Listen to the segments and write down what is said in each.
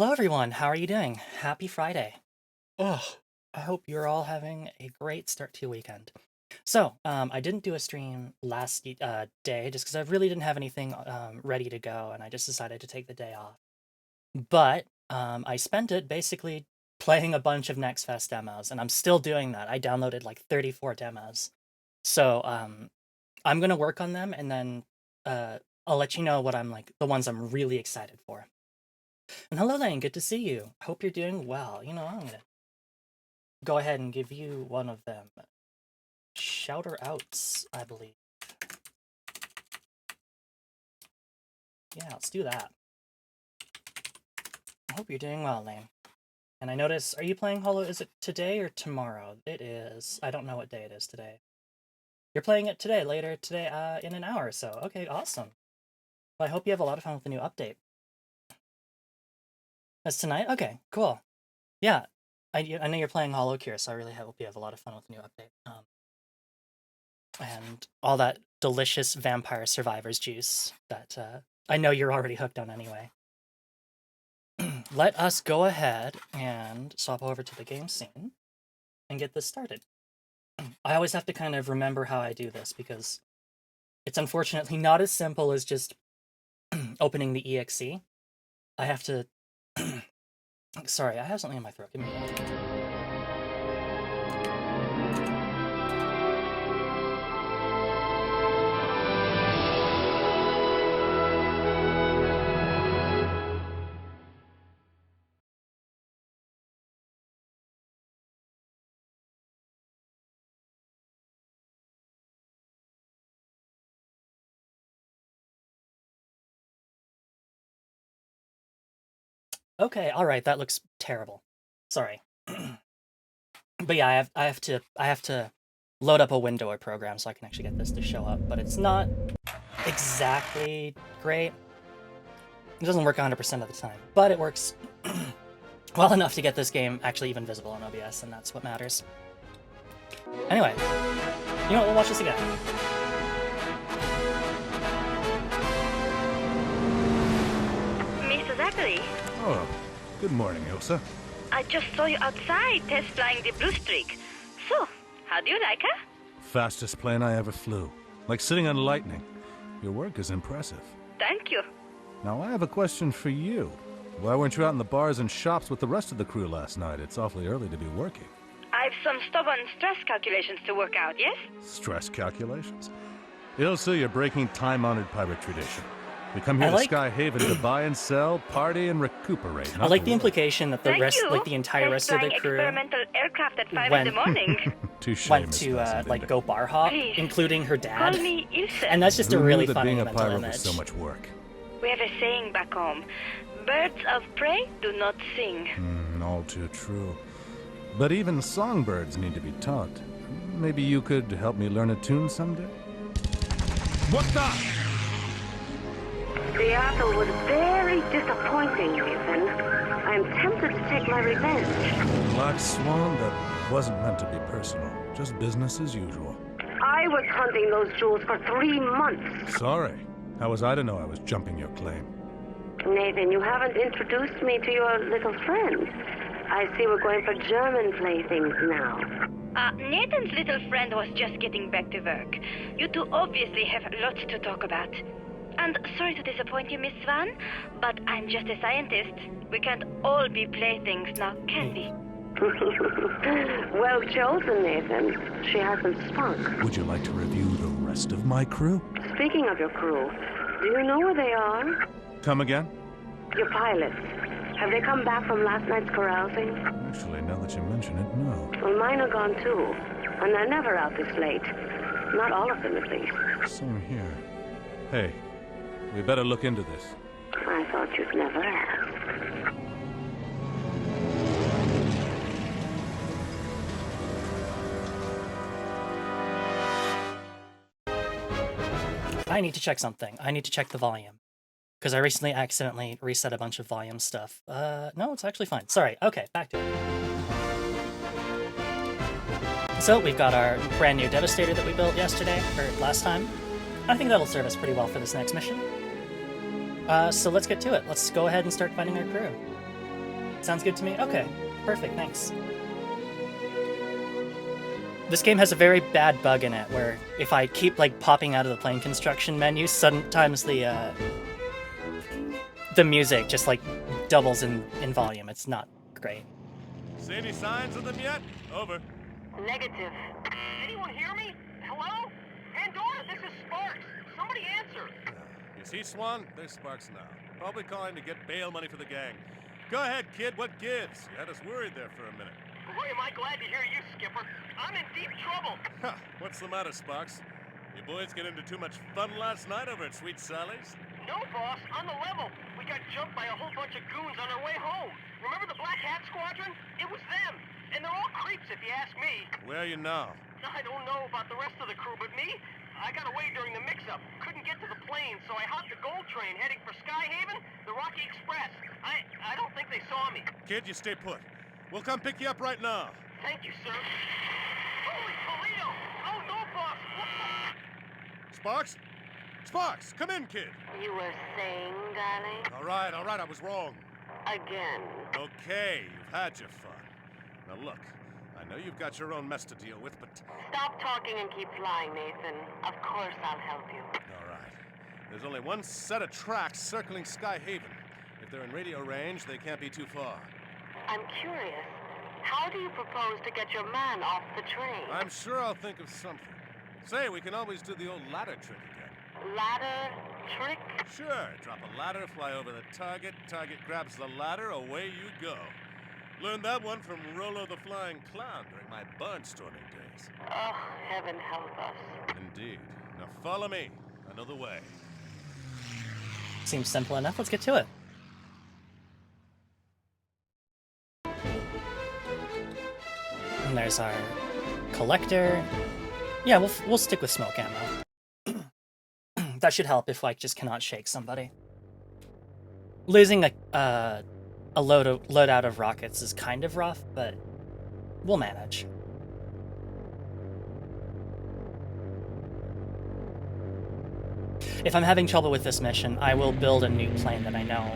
Hello, everyone. How are you doing? Happy Friday. Ugh. I hope you're all having a great start to your weekend. So, I didn't do a stream last day just because I really didn't have anything ready to go, and I just decided to take the day off. But I spent it basically playing a bunch of Next Fest demos, and I'm still doing that. I downloaded like 34 demos. So, I'm gonna work on them, and then I'll let you know what I'm like, the ones I'm really excited for. And hello, Lane. Good to see you. Hope you're doing well. I'm gonna go ahead and give you one of them. Shouter outs, I believe. Yeah, let's do that. I hope you're doing well, Lane. And I notice, are you playing Hollow? Is it today or tomorrow? It is. I don't know what day it is today. You're playing it today, later today, in an hour or so. Okay, awesome. Well, I hope you have a lot of fun with the new update. That's tonight? Okay, cool. Yeah, I know you're playing Hollow Cure, so I really hope you have a lot of fun with the new update. And all that delicious Vampire Survivors juice that I know you're already hooked on anyway. Let us go ahead and swap over to the game scene and get this started. I always have to kind of remember how I do this because it's unfortunately not as simple as just opening the EXE. I have to... Sorry, I have something in my throat. Give me a minute. Okay, all right, that looks terrible. Sorry. But yeah, I have to load up a window or program so I can actually get this to show up, but it's not exactly great. It doesn't work 100% of the time, but it works well enough to get this game actually even visible on OBS, and that's what matters. Anyway, you know what, we'll watch this again. Mr. Zachary. Oh, good morning, Ilsa. I just saw you outside test flying the Blue Streak. So, how do you like her? Fastest plane I ever flew. Like sitting on lightning. Your work is impressive. Thank you. Now I have a question for you. Why weren't you out in the bars and shops with the rest of the crew last night? It's awfully early to be working. I've some stubborn stress calculations to work out, yes? Stress calculations? Ilsa, you're breaking time-honored pirate tradition. We come here to Sky Haven to buy and sell, party and recuperate. I like the implication that the rest, like the entire rest of the crew, experimental aircraft at 5 in the morning. went to like go bar hop, Please, including her dad. Call me Ilse. And that's just a really that funny being a mental pirate image. was so much work. We have a saying back home. Birds of prey do not sing. All too true. But even songbirds need to be taught. Maybe you could help me learn a tune someday? What the? The apple was very disappointing, Nathan. I'm tempted to take my revenge. Black Swan, that wasn't meant to be personal. Just business as usual. I was hunting those jewels for 3 months. Sorry. How was I to know I was jumping your claim? Nathan, you haven't introduced me to your little friend. I see we're going for German playthings now. Nathan's little friend was just getting back to work. You two obviously have lots to talk about. And sorry to disappoint you, Miss Swan, but I'm just a scientist. We can't all be playthings now, can we? Well chosen, Nathan. She has some spunk. Would you like to review the rest of my crew? Speaking of your crew, do you know where they are? Come again? Your pilots. Have they come back from last night's carousing? Actually, now that you mention it, no. Well, mine are gone too. And they're never out this late. Not all of them, at least. Same here. Hey, we better look into this. I thought you'd never ask. I need to check something. I need to check the volume. Because I recently accidentally reset a bunch of volume stuff. No, it's actually fine. Sorry. Okay, back to it. So, we've got our brand new Devastator that we built yesterday, or last time. I think that'll serve us pretty well for this next mission. So let's get to it. Let's go ahead and start finding our crew. Sounds good to me? Okay, perfect, thanks. This game has a very bad bug in it, where if I keep, like, popping out of the plane construction menu, sometimes the music just, like, doubles in volume. It's not great. See any signs of them yet? Over. Negative. Anyone hear me? Hello? Pandora, this is Sparks. Somebody answer. You see, Swan? There's Sparks now. Probably calling to get bail money for the gang. Go ahead, kid. What gives? You had us worried there for a minute. Boy, am I glad to hear you, Skipper. I'm in deep trouble. Ha! What's the matter, Sparks? You boys get into too much fun last night over at Sweet Sally's? No, boss. On the level. We got jumped by a whole bunch of goons on our way home. Remember the Black Hat Squadron? It was them. And they're all creeps, if you ask me. Where are you now? I don't know about the rest of the crew, but me? I got away during the mix-up. Couldn't get to the plane, so I hopped the gold train heading for Skyhaven, the Rocky Express. I don't think they saw me. Kid, you stay put. We'll come pick you up right now. Thank you, sir. Holy Toledo! Oh, no, boss! Sparks? Sparks, come in, kid. You were saying, darling? All right, I was wrong. Again. Okay, you've had your fun. Now look, I know you've got your own mess to deal with, but... Stop talking and keep flying, Nathan. Of course I'll help you. All right. There's only one set of tracks circling Skyhaven. If they're in radio range, they can't be too far. I'm curious. How do you propose to get your man off the train? I'm sure I'll think of something. Say, we can always do the old ladder trick again. Ladder trick? Sure, drop a ladder, fly over the target grabs the ladder, away you go. Learned that one from Rolo the Flying Clown during my barnstorming days. Oh, heaven help us. Indeed. Now follow me. I know the way. Seems simple enough. Let's get to it. And there's our collector. Yeah, we'll stick with smoke ammo. That should help if I just cannot shake somebody. Losing a loadout of rockets is kind of rough, but we'll manage. If I'm having trouble with this mission, I will build a new plane that I know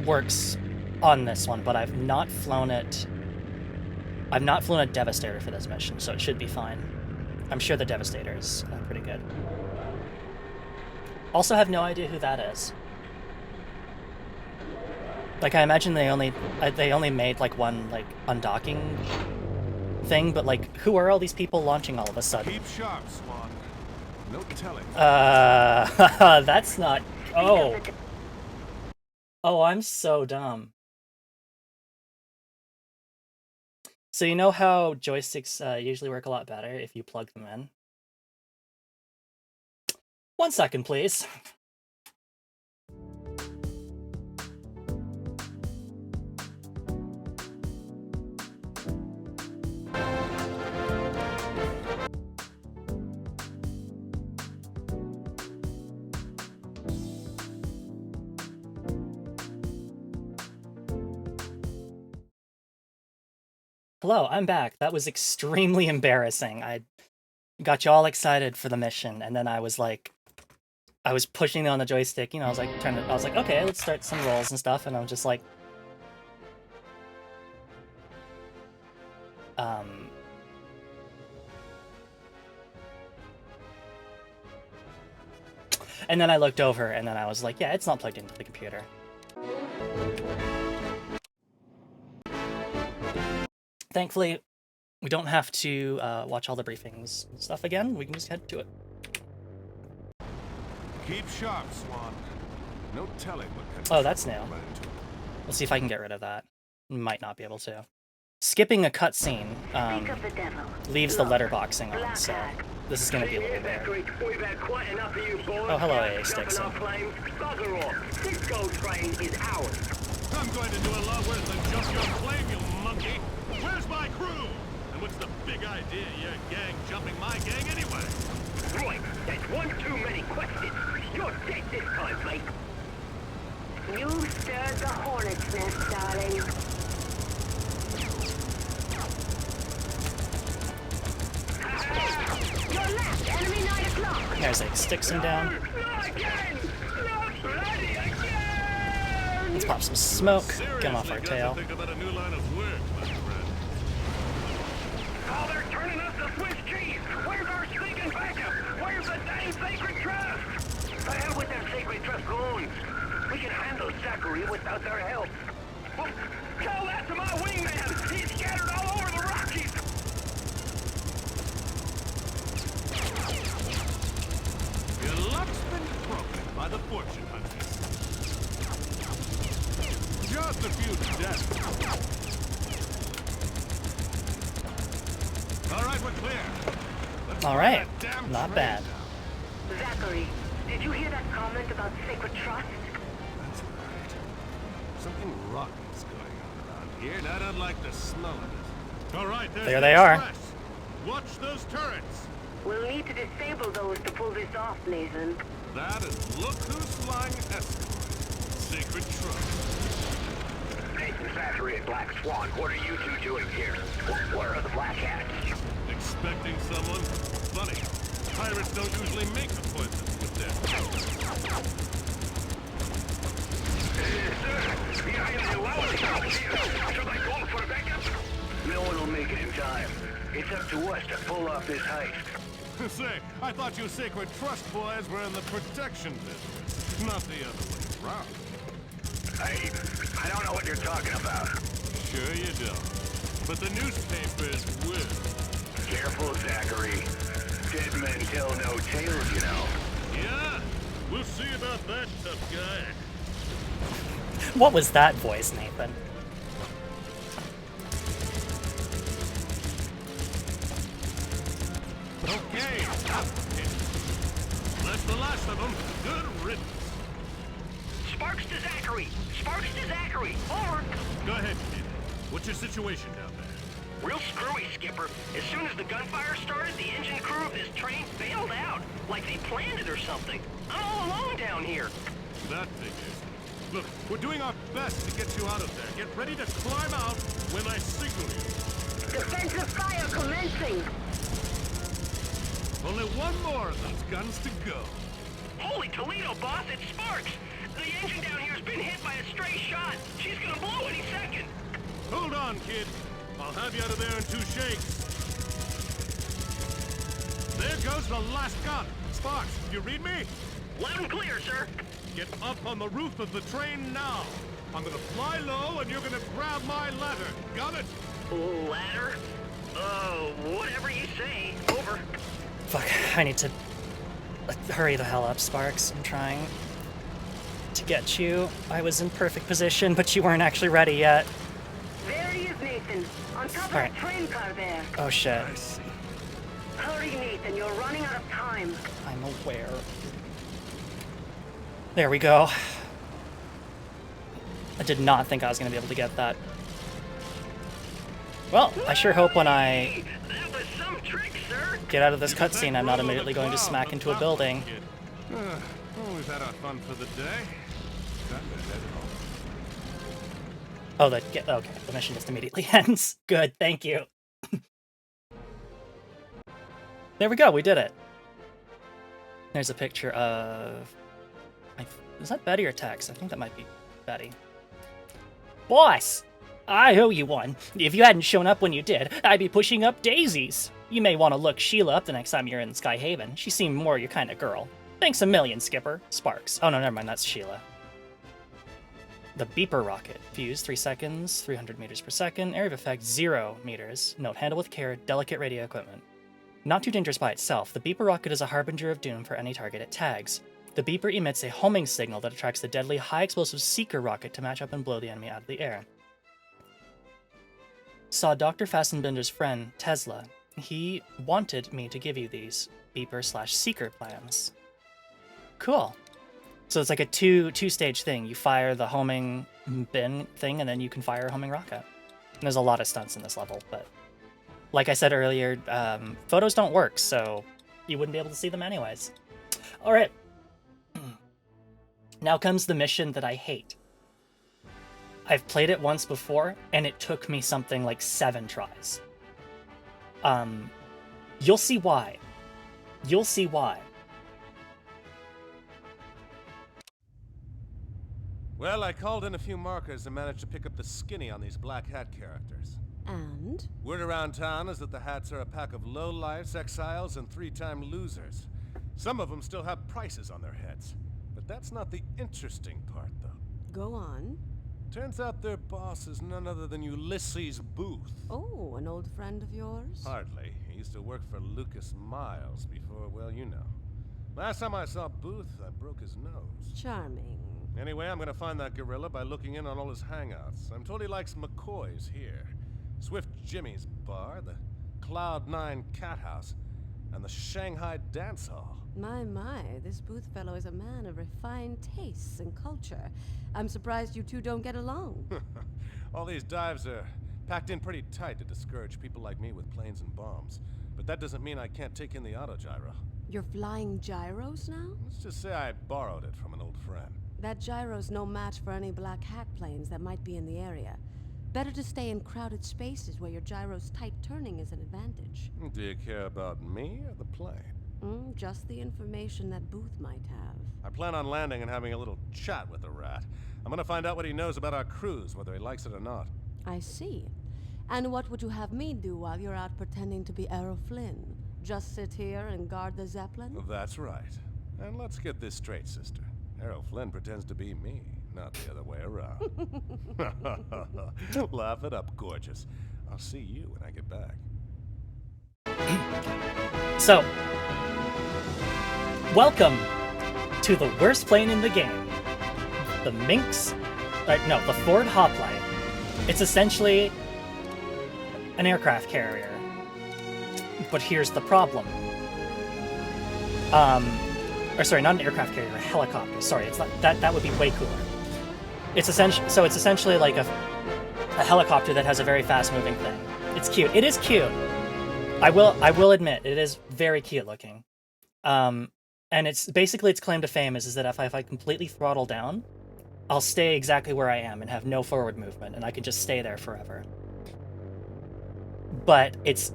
works on this one, but I've not flown it. I've not flown a Devastator for this mission, so it should be fine. I'm sure the Devastator is pretty good. Also have no idea who that is. Like, I imagine they only made, like, one, like, undocking thing, but, like, who are all these people launching all of a sudden? Keep sharp, Swan. No telling. That's not... Oh. Oh, I'm so dumb. So you know how joysticks usually work a lot better if you plug them in? 1 second, please. Hello, I'm back. That was extremely embarrassing. I got you all excited for the mission, and then I was like, I was pushing on the joystick, you know, I was like, okay, let's start some rolls and stuff, and I'm just like, and then I looked over, and then I was like, yeah, it's not plugged into the computer. Thankfully, we don't have to watch all the briefings and stuff again. We can just head to it. Keep sharp, Swan. No telling what kind of... Oh, that's new. Let's see if I can get rid of that. Might not be able to. Skipping a cutscene leaves the letterboxing on, so this is going to be a little weird. Oh, hello, A. Stickson. This gold train is ours. I'm going to do a lot worse than just your flame, you monkey. Where's my crew? And what's the big idea your gang jumping my gang anyway? Right, that's one too many questions. You're dead this time, mate. You stirred the hornet's nest, darling. Your left, enemy 9 o'clock. There's A. Stickson down. Not again! Not bloody again! Let's pop some smoke. Get him off our tail. Think about a new line of work, my friend. Oh, they're turning us to Swiss cheese. Where's our stinking backup? Where's the dang Sacred Trust? The hell with their Sacred Trust goons. We can handle Zachary without their help. Well, tell that to my wingman. He's scattered all over the Rockies. Your luck's been broken by the fortune hunters. Just a few deaths. All right, we're clear. Let's All get right, that damn not train bad. down. Zachary, did you hear that comment about Sacred Trust? That's right. Something rocky's going on around here, and I don't like the smell of it. All right, there's There the they are. express. Watch those turrets. We'll need to disable those to pull this off, Nathan. That is Look Who's Flying Escort. Sacred Trust. Nathan Zachary and Black Swan, what are you two doing here? Where are the Black Hats? Expecting someone? Funny. Pirates don't usually make appointments with them. Sir, behind the wall. Should I call for backup? No one will make it in time. It's up to us to pull off this heist. Say, I thought you Sacred Trust boys were in the protection business, not the other way around. I don't know what you're talking about. Sure you don't. But the newspapers will. Careful, Zachary. Dead men tell no tales, you know. Yeah, we'll see about that, tough guy. What was that voice, Nathan? Okay, that's the last of them. Good riddance. Sparks to Zachary! Sparks to Zachary! Over! Go ahead, kid. What's your situation down there? Real screwy, Skipper. As soon as the gunfire started, the engine crew of this train bailed out. Like they planned it or something. I'm all alone down here. That figures. Look, we're doing our best to get you out of there. Get ready to climb out when I signal you. Defensive fire commencing! Only one more of those guns to go. Holy Toledo, boss, it's Sparks! The engine down here has been hit by a stray shot. She's gonna blow any second. Hold on, kid. I'll have you out of there in 2 shakes. There goes the last gun. Sparks, you read me? Loud and clear, sir. Get up on the roof of the train now. I'm gonna fly low and you're gonna grab my ladder. Got it? Ladder? Whatever you say. Over. Fuck, I need to hurry the hell up, Sparks. I'm trying to get you. I was in perfect position, but you weren't actually ready yet. There he is, Nathan. On top of Alright. the train car there. Oh shit. I see. Hurry, Nathan. You're running out of time. I'm aware. There we go. I did not think I was going to be able to get that. Well, I sure hope when I That was some trick, sir. get out of this cutscene, I'm not immediately going to smack into a building. Well, we've had our fun for the day. Time to head home. Oh, okay. The mission just immediately ends. Good, thank you. There we go. We did it. There's a picture of. Is that Betty or Tex? I think that might be Betty. Boss, I owe you one. If you hadn't shown up when you did, I'd be pushing up daisies. You may want to look Sheila up the next time you're in Skyhaven. She seemed more your kind of girl. Thanks a million, Skipper. Sparks. Oh no, never mind. That's Sheila. The beeper rocket. Fuse 3 seconds, 300 meters per second. Area of effect 0 meters. Note: handle with care. Delicate radio equipment. Not too dangerous by itself, the beeper rocket is a harbinger of doom for any target it tags. The beeper emits a homing signal that attracts the deadly high-explosive Seeker rocket to match up and blow the enemy out of the air. Saw Dr. Fastenbender's friend, Tesla. He wanted me to give you these beeper/Seeker plans. Cool. So it's like a two-stage thing. You fire the homing bin thing, and then you can fire a homing rocket. And there's a lot of stunts in this level, but like I said earlier, photos don't work, so you wouldn't be able to see them anyways. All right. Now comes the mission that I hate. I've played it once before, and it took me something like 7 tries. You'll see why. You'll see why. Well, I called in a few markers and managed to pick up the skinny on these black hat characters. And? Word around town is that the hats are a pack of lowlifes, exiles, and three-time losers. Some of them still have prices on their heads. But that's not the interesting part, though. Go on. Turns out their boss is none other than Ulysses Booth. Oh, an old friend of yours? Hardly. He used to work for Lucas Miles before, well, you know. Last time I saw Booth, I broke his nose. Charming. Anyway, I'm gonna find that gorilla by looking in on all his hangouts. I'm told he likes McCoy's here. Swift Jimmy's bar, the Cloud9 Cat House, and the Shanghai Dance Hall. My, this Booth fellow is a man of refined tastes and culture. I'm surprised you two don't get along. All these dives are packed in pretty tight to discourage people like me with planes and bombs. But that doesn't mean I can't take in the autogyro. You're flying gyros now? Let's just say I borrowed it from an old friend. That gyro's no match for any black hat planes that might be in the area. Better to stay in crowded spaces where your gyro's tight turning is an advantage. Do you care about me or the plane? Just the information that Booth might have. I plan on landing and having a little chat with the rat. I'm gonna find out what he knows about our cruise, whether he likes it or not. I see. And what would you have me do while you're out pretending to be Errol Flynn? Just sit here and guard the Zeppelin? That's right. And let's get this straight, sister. Errol Flynn pretends to be me, not the other way around. Laugh it up, gorgeous. I'll see you when I get back. So, welcome to the worst plane in the game. The the Ford Hoplite. It's essentially an aircraft carrier. But here's the problem. Or sorry, not an aircraft carrier, a helicopter. Sorry, it's not that would be way cooler. It's essentially like a helicopter that has a very fast moving thing. It's cute. It is cute. I will admit, it is very cute looking. And it's basically its claim to fame is that if I completely throttle down, I'll stay exactly where I am and have no forward movement, and I can just stay there forever. But it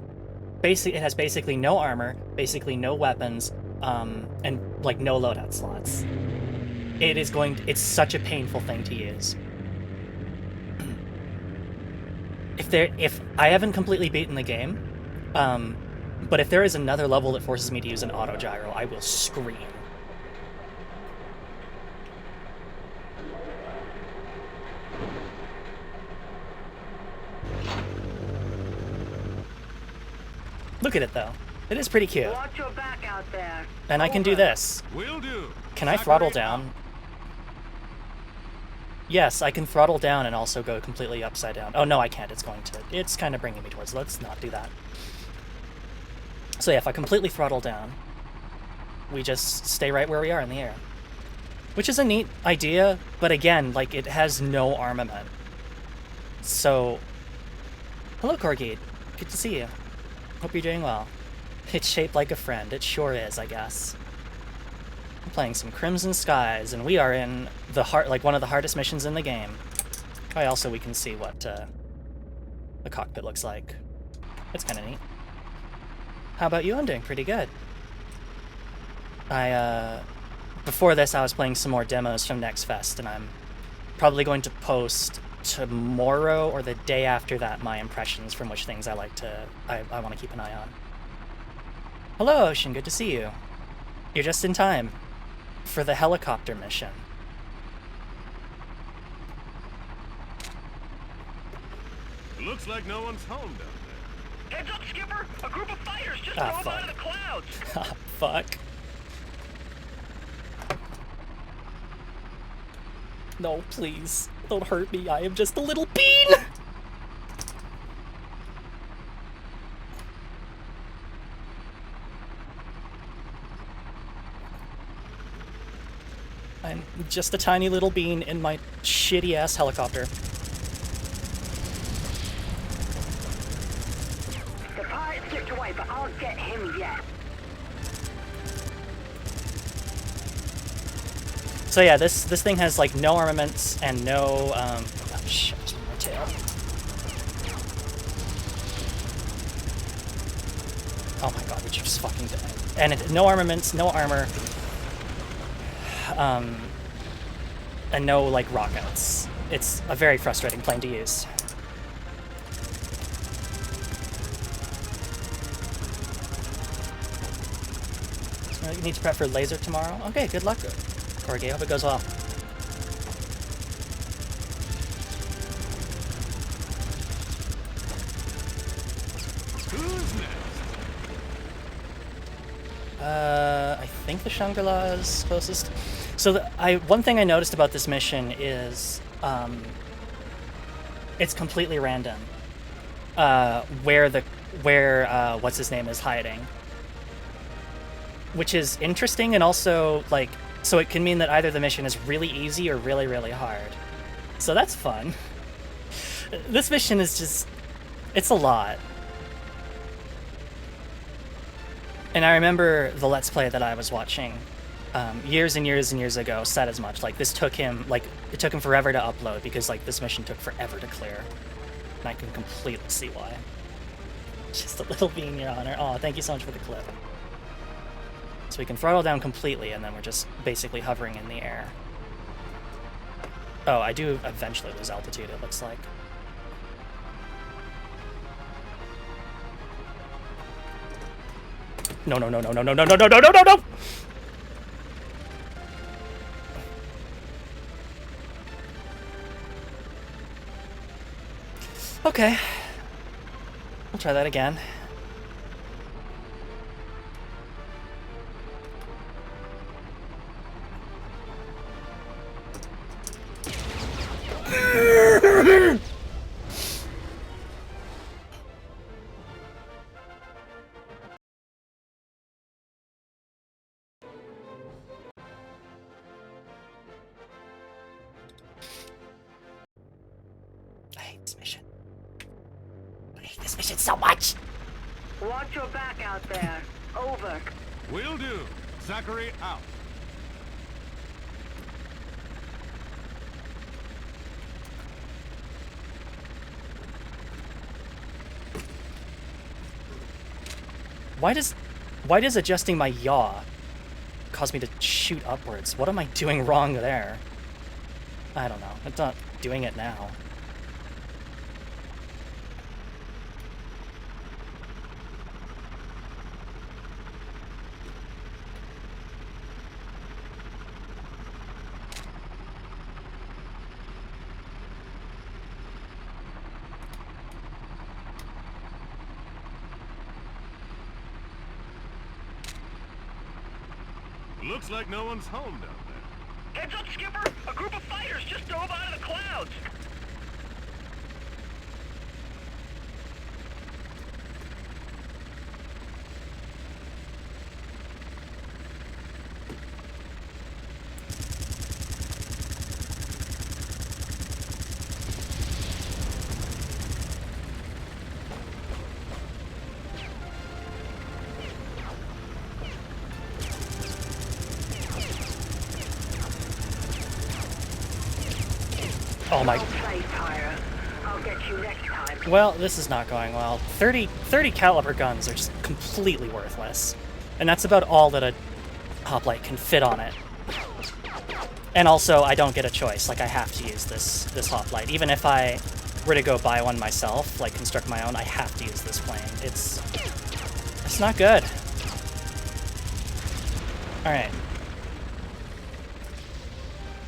has basically no armor, basically no weapons, and like no loadout slots. It's such a painful thing to use. If I haven't completely beaten the game, but if there is another level that forces me to use an autogyro, I will scream. Look at it though. It is pretty cute. Watch your back out there. And I can do this. Will do. Can I throttle down? Yes, I can throttle down and also go completely upside down. Oh no, I can't. It's kind of bringing me towards. Let's not do that. So yeah, if I completely throttle down, we just stay right where we are in the air. Which is a neat idea, but again, like, it has no armament. So, hello Corgi. Good to see you. Hope you're doing well. It's shaped like a friend. It sure is, I guess. I'm playing some Crimson Skies, and we are in one of the hardest missions in the game. We can see what the cockpit looks like. It's kind of neat. How about you? I'm doing pretty good. Before this, I was playing some more demos from Next Fest, and I'm probably going to post tomorrow or the day after that my impressions from which things I want to keep an eye on. Hello, Ocean. Good to see you. You're just in time for the helicopter mission. Looks like no one's home down there. Heads up, Skipper! A group of fighters just Ah, drove fuck. out of the clouds! Ah, fuck. No, please. Don't hurt me. I am just a little bean! I'm just a tiny little bean in my shitty-ass helicopter. The pilot slipped away, but I'll get him yet. So yeah, this thing has like no armaments and no oh shit, there's one more tail. Oh my god, would you just fucking die? And no armaments, no armor. and no, like, rockouts. It's a very frustrating plane to use. So you need to prep for laser tomorrow? Okay, good luck, Corgi. Hope it goes well. Who's next? I think the Shangri-La is closest. So one thing I noticed about this mission is it's completely random where what's his name is hiding, which is interesting, and also like so it can mean that either the mission is really easy or really, really hard. So that's fun. This mission is just it's a lot. And I remember the Let's Play that I was watching years and years and years ago said as much. Like, this took him, like, it took him forever to upload because, like, this mission took forever to clear. And I can completely see why. Just a little bean, Your Honor. Oh, thank you so much for the clip. So we can throttle down completely, and then we're just basically hovering in the air. Oh, I do eventually lose altitude, it looks like. No, no, no, no, no, no, no, no, no, no, no, no, no! Okay. We'll try that again. I hate this mission. I hate this mission so much! Watch your back out there. Over. Will do. Zachary out. Why does adjusting my yaw cause me to shoot upwards? What am I doing wrong there? I don't know. I'm not doing it now. Looks like no one's home down there. Heads up, Skipper! A group of fighters just dove out of the clouds! Oh my... Well played, Tyra. I'll get you next time. Well, this is not going well. 30 caliber guns are just completely worthless. And that's about all that a hoplite can fit on it. And also, I don't get a choice. Like, I have to use this hoplite. Even if I were to go buy one myself, like construct my own, I have to use this plane. It's not good. Alright.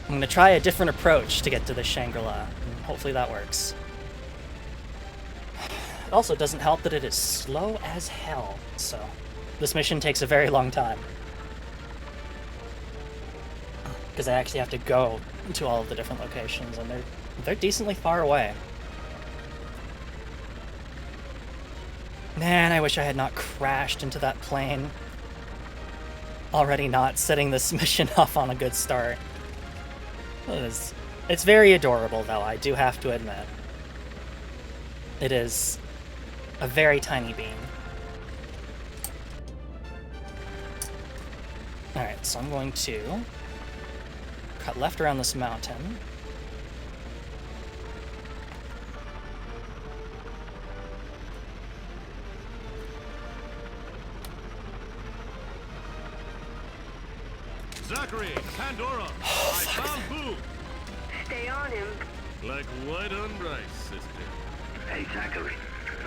I'm gonna try a different approach to get to the Shangri-La, and hopefully that works. It also doesn't help that it is slow as hell, so this mission takes a very long time. Because I actually have to go to all of the different locations, and they're decently far away. Man, I wish I had not crashed into that plane. Already not setting this mission off on a good start. It's very adorable, though, I do have to admit. It is a very tiny bean. Alright, so I'm going to cut left around this mountain. Zachary, Pandora, I found Boo. stay on him. Like white on rice, sister. Hey, Zachary,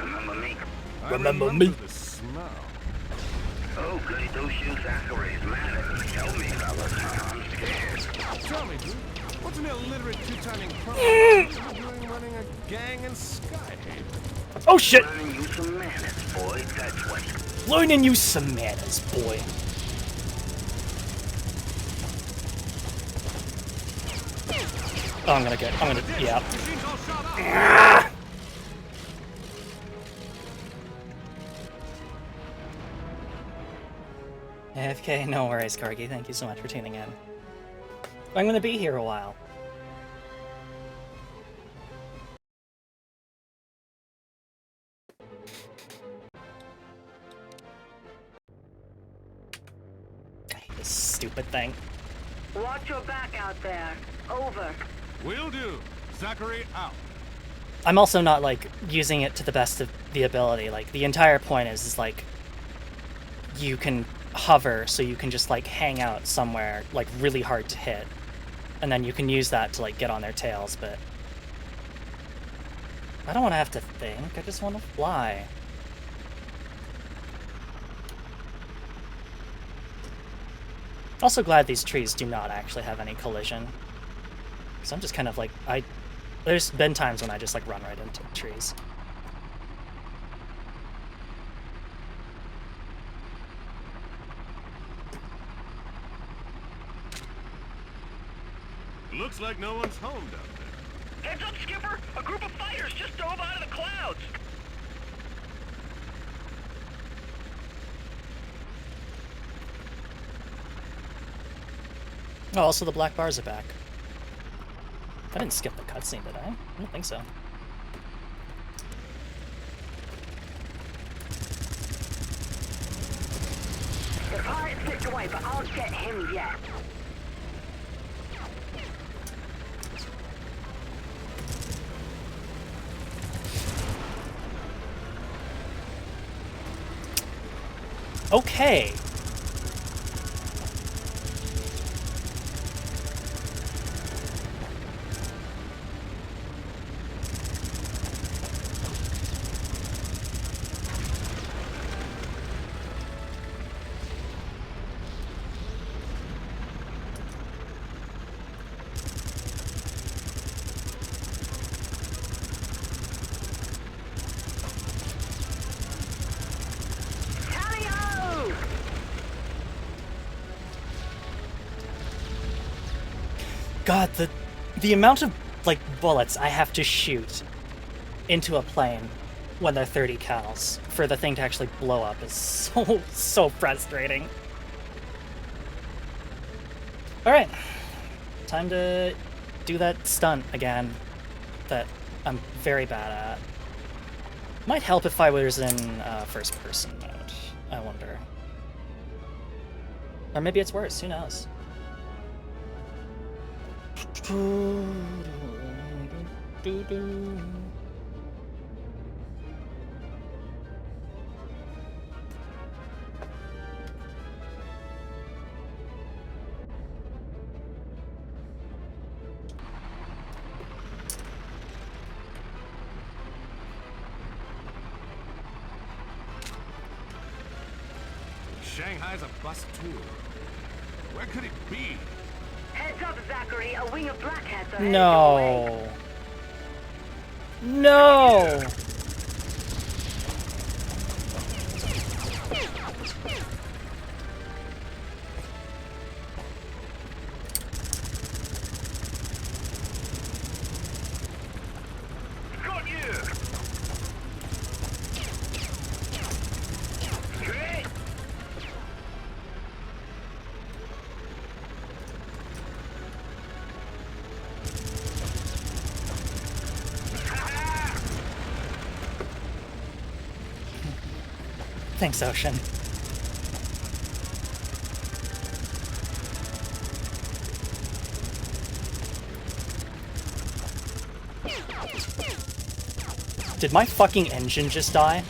remember me? I Remember me? the smell. Oh, goody two-shoes, Zachary is mad at me. Tell me, fellas, I'm scared. Tell me, dude, what's an illiterate two-timing crime doing running a gang in Skyhaven? Oh shit! Learning you some manners, boy, that's what. Learning you some manners, boy. Oh, I'm gonna, yeah. Machine's all shot up. AFK, no worries, Kargi. Thank you so much for tuning in. I'm gonna be here a while. I hate this stupid thing. Watch your back out there. Over. Will do. Zachary out. I'm also not, like, using it to the best of the ability. Like, the entire point is like, you can hover, so you can just, like, hang out somewhere, like, really hard to hit. And then you can use that to, like, get on their tails, but... I don't want to have to think, I just want to fly. Also glad these trees do not actually have any collision. Because I'm just kind of like, there's been times when I just, like, run right into trees. Looks like no one's home down there. Heads up, Skipper! A group of fighters just dove out of the clouds! Oh, also the black bars are back. I didn't skip the cutscene, did I? I don't think so. The pirate slipped away, but I'll get him yet. Okay. Tally-ho! God, the amount of, like, bullets I have to shoot into a plane when they're 30 cals for the thing to actually blow up is so frustrating. Alright. Time to do that stunt again that I'm very bad at. Might help if I was in first person mode, I wonder. Or maybe it's worse, who knows? Shanghai's a bus tour. Where could it be? Heads up, Zachary. A wing of black hats are headed your way. No! No! Got you! Great! Thanks, Ocean. Did my fucking engine just die?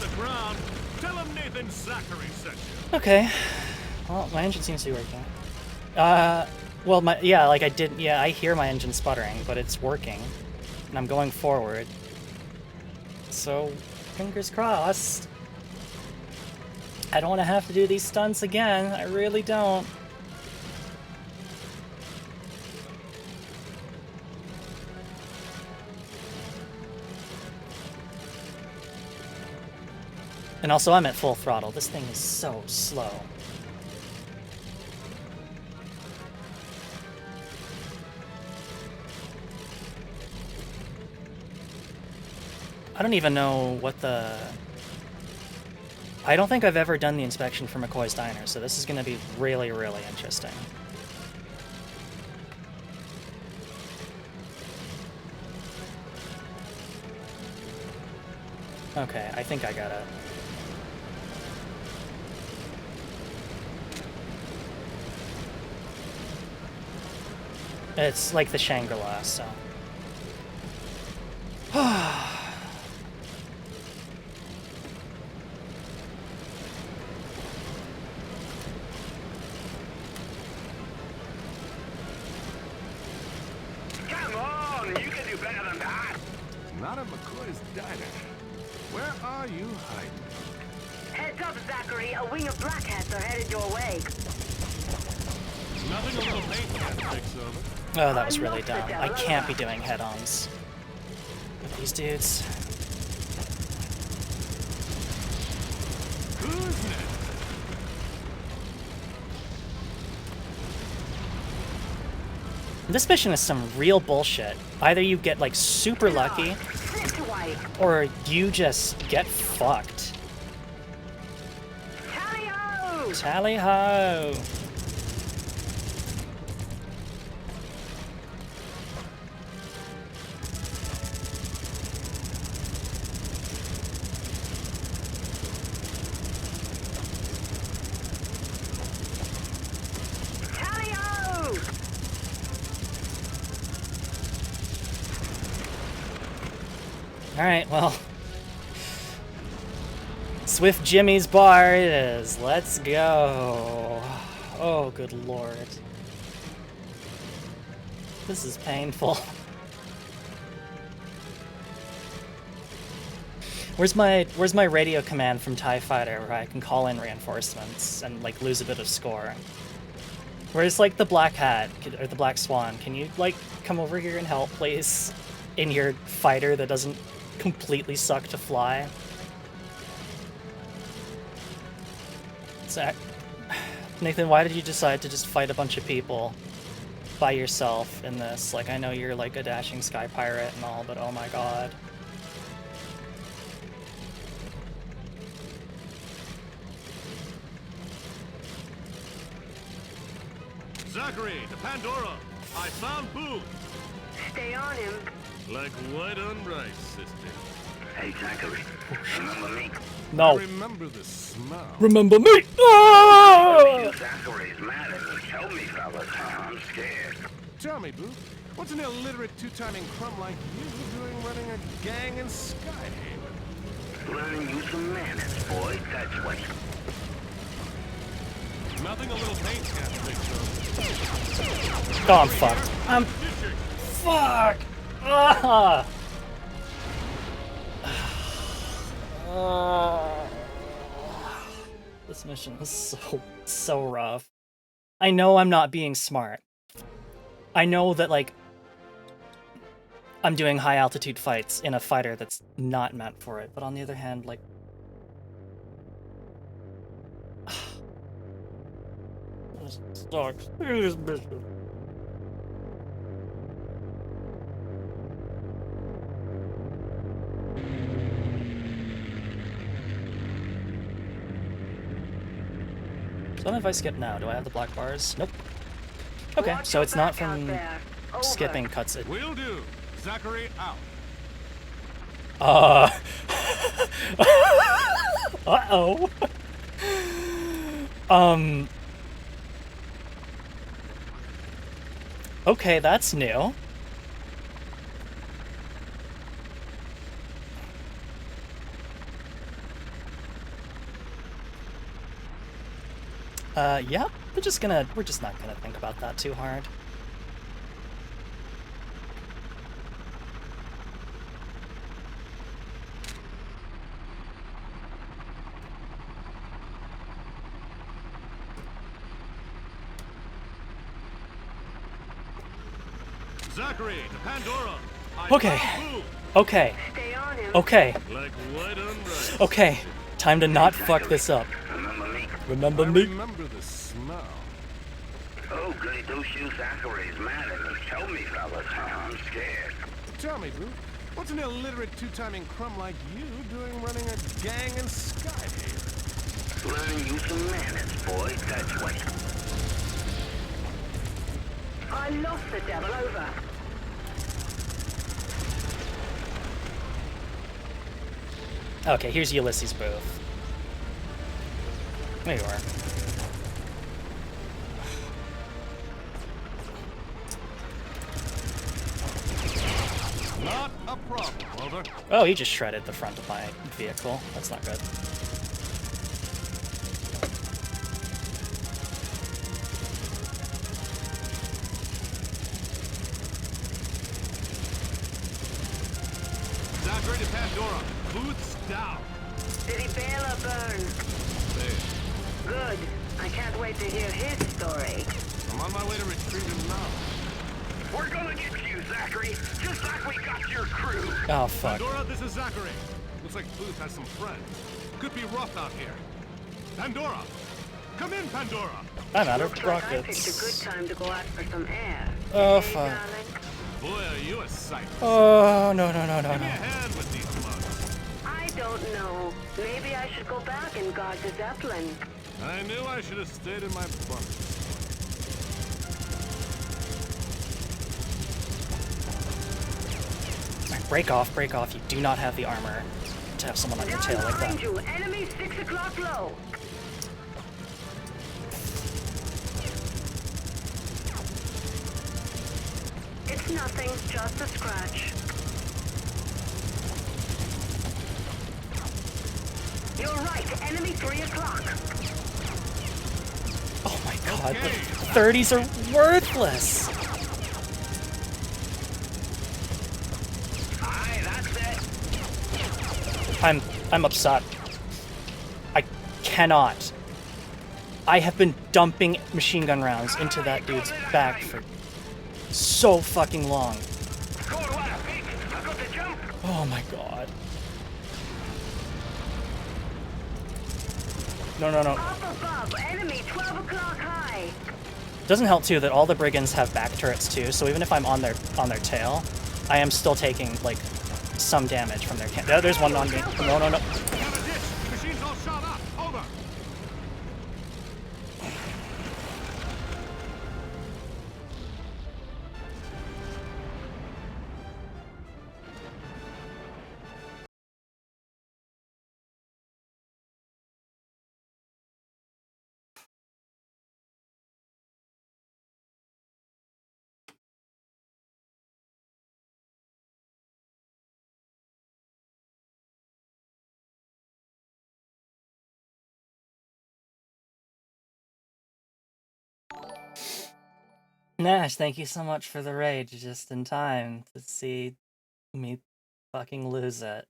the ground, tell him Nathan Zachary sent you. Okay. Well, my engine seems to be working. Well, I hear my engine sputtering, but it's working. And I'm going forward. So, fingers crossed. I don't want to have to do these stunts again. I really don't. And also, I'm at full throttle. This thing is so slow. I don't even know what the... I don't think I've ever done the inspection for McCoy's Diner, so this is going to be really, really interesting. Okay, I think I got it. It's like the Shangri-La, so... Come on, you can do better than that. Not at McCoy's Diner. Where are you hiding? Heads up, Zachary. A wing of black hats are headed your way. Nothing a little paint can't fix over. Oh, that was really dumb. I can't be doing head-ons with these dudes. Who's next? This mission is some real bullshit. Either you get, like, super lucky, or you just get fucked. Tally-ho! Tally-ho! Tally-ho! Alright, well. Swift Jimmy's bar it is. Let's go. Oh, good lord. This is painful. Where's my radio command from TIE Fighter where I can call in reinforcements and, like, lose a bit of score? Where's, like, the Black Hat, or the Black Swan? Can you, like, come over here and help, please? In your fighter that doesn't completely suck to fly? Zach, Nathan, why did you decide to just fight a bunch of people by yourself in this? Like, I know you're, like, a dashing sky pirate and all, but oh my god. Zachary, to Pandora. I found Boo. Stay on him. Like white on rice, sister. Hey, Zachary, remember me? No. Remember the smell. Remember me! Ah! Zachary's mad at me. Help me, fellas. I'm scared. Tell me, Boo, what's an illiterate two-timing crumb like you doing running a gang in Skyhaven? Learning you some manners, boy. That's what. Nothing a little paint can't fix up. Oh, I'm fucked. I'm... Fuck! Ah! This mission is so rough. I know I'm not being smart. I know that, like, I'm doing high altitude fights in a fighter that's not meant for it, but on the other hand, like... This sucks. This mission. So if I skip now, do I have the black bars? Nope. Okay, Watch so your it's not back out from there. Over. skipping cuts it. Will do. Zachary out. Uh-oh. Okay, that's new. Yep. We're just not gonna think about that too hard. Zachary, to Pandora. Okay. Okay. Stay on him. Okay. Like white on rice. Okay. Time to not fuck this up. Remember me? Remember I me? remember the smell. Oh, goody two-shoes Zachary's mad at me. Tell me, fellas. I'm scared. Tell me, Boo, what's an illiterate two-timing crumb like you doing running a gang in Skyhaven? Learning you some manners, boy. That's what. I lost the devil, over. Okay, here's Ulysses' booth. There you are. Not a problem, over. Oh, he just shredded the front of my vehicle. That's not good. Zachary to Pandora. Booth's down. Did he bail or burn? There. Good. I can't wait to hear his story. I'm on my way to retrieve him now. We're gonna get you, Zachary. Just like we got your crew. Oh, fuck. Pandora, this is Zachary. Looks like Booth has some friends. Could be rough out here. Pandora! Come in, Pandora! I'm out of Looks like I picked a good rockets. time to go out for some air. Oh, Hey, fuck. darling. Boy, are you a sight. Oh, no, no, no, no, Give me a no. hand with these mugs. I don't know. Maybe I should go back and guard the Zeppelin. I knew I should have stayed in my bunk. Break off, break off. You do not have the armor to have someone on your tail Down like behind that. you. Enemy 6 o'clock low. It's nothing, just a scratch. You're right, enemy 3 o'clock. Oh my god, Okay. the 30s are worthless! Aye, that's it. I'm upset. I cannot. I have been dumping machine gun rounds into that dude's back for so fucking long. Go to what, Pete? I got the jump. Oh my god. No, no, no. Up above, enemy 12 o'clock high. Doesn't help too that all the brigands have back turrets too, so even if I'm on their tail, I am still taking like some damage from their can. There's one on me. No, no, no. We got a ditch. The machine's all shot up. Over. Nash, thank you so much for the raid just in time to see me fucking lose it.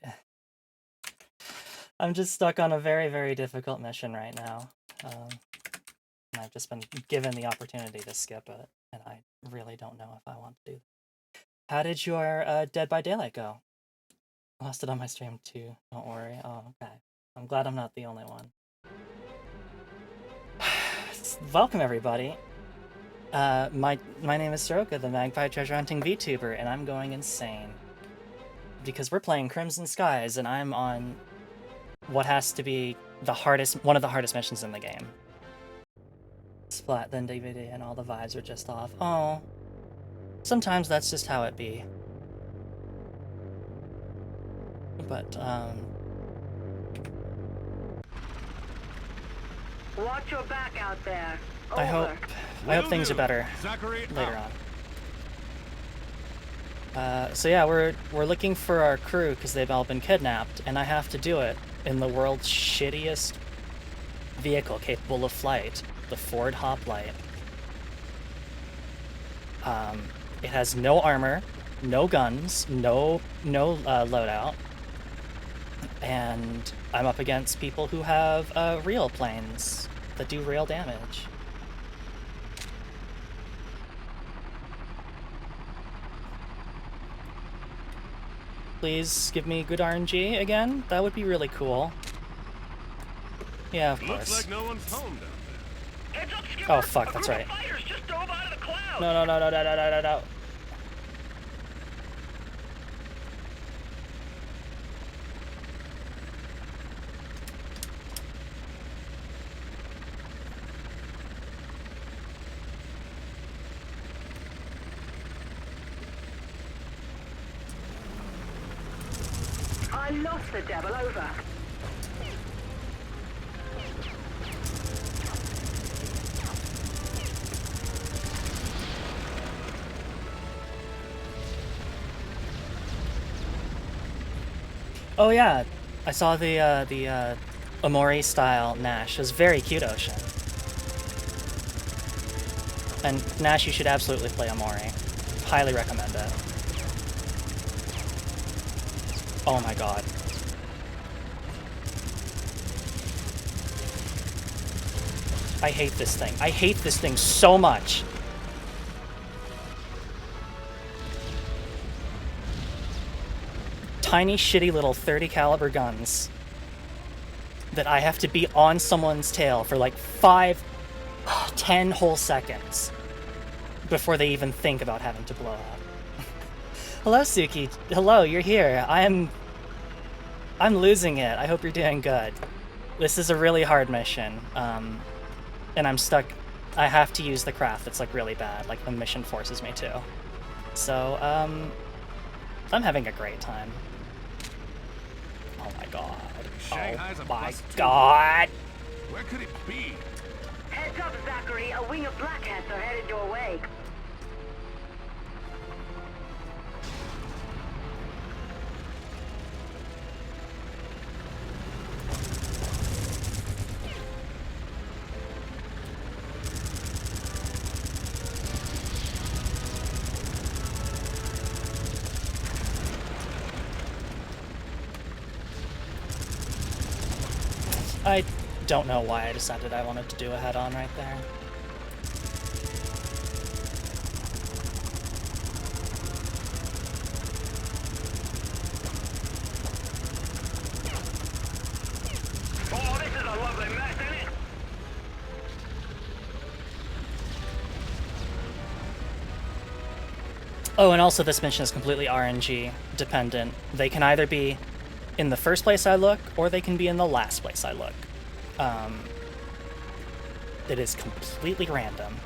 Yeah. I'm just stuck on a very, very difficult mission right now. And I've just been given the opportunity to skip it, and I really don't know if I want to do that. How did your Dead by Daylight go? I lost it on my stream too, don't worry. Oh, okay. I'm glad I'm not the only one. Welcome everybody. My name is Soroka, the Magpie Treasure Hunting VTuber, and I'm going insane. Because we're playing Crimson Skies, and I'm on what has to be one of the hardest missions in the game. Splat, then DVD, and all the vibes are just off. Oh. Sometimes that's just how it be. But, Watch your back out there. Over. I hope things are better Zachary, later out. on. So yeah, we're looking for our crew because they've all been kidnapped, and I have to do it in the world's shittiest vehicle capable of flight, the Ford Hoplite. It has no armor, no guns, no loadout, and I'm up against people who have real planes that do real damage. Please give me good RNG again. That would be really cool. Yeah, of course. Looks like no one's home down there. Heads up, Skipper. Oh fuck, that's A group right. of fighters just dove out of the clouds. No. I lost the devil, over. Oh yeah, I saw the Omori style Nash. It was very cute, Ocean. And Nash, you should absolutely play Omori. Highly recommend it. Oh my god. I hate this thing. I hate this thing so much. Tiny, shitty little 30 caliber guns that I have to be on someone's tail for like 10 whole seconds before they even think about having to blow up. Hello, Suki. Hello, you're here. I'm losing it. I hope you're doing good. This is a really hard mission, and I'm stuck. I have to use the craft that's like really bad, like the mission forces me to. So, I'm having a great time. Oh my god. Shanghai's Oh a my bust too. god. Where could it be? Heads up, Zachary. A wing of black hats are headed your way. I don't know why I decided I wanted to do a head-on right there. Oh, this is a lovely mess, isn't it? Oh, and also this mission is completely RNG dependent. They can either be in the first place I look, or they can be in the last place I look. It is completely random.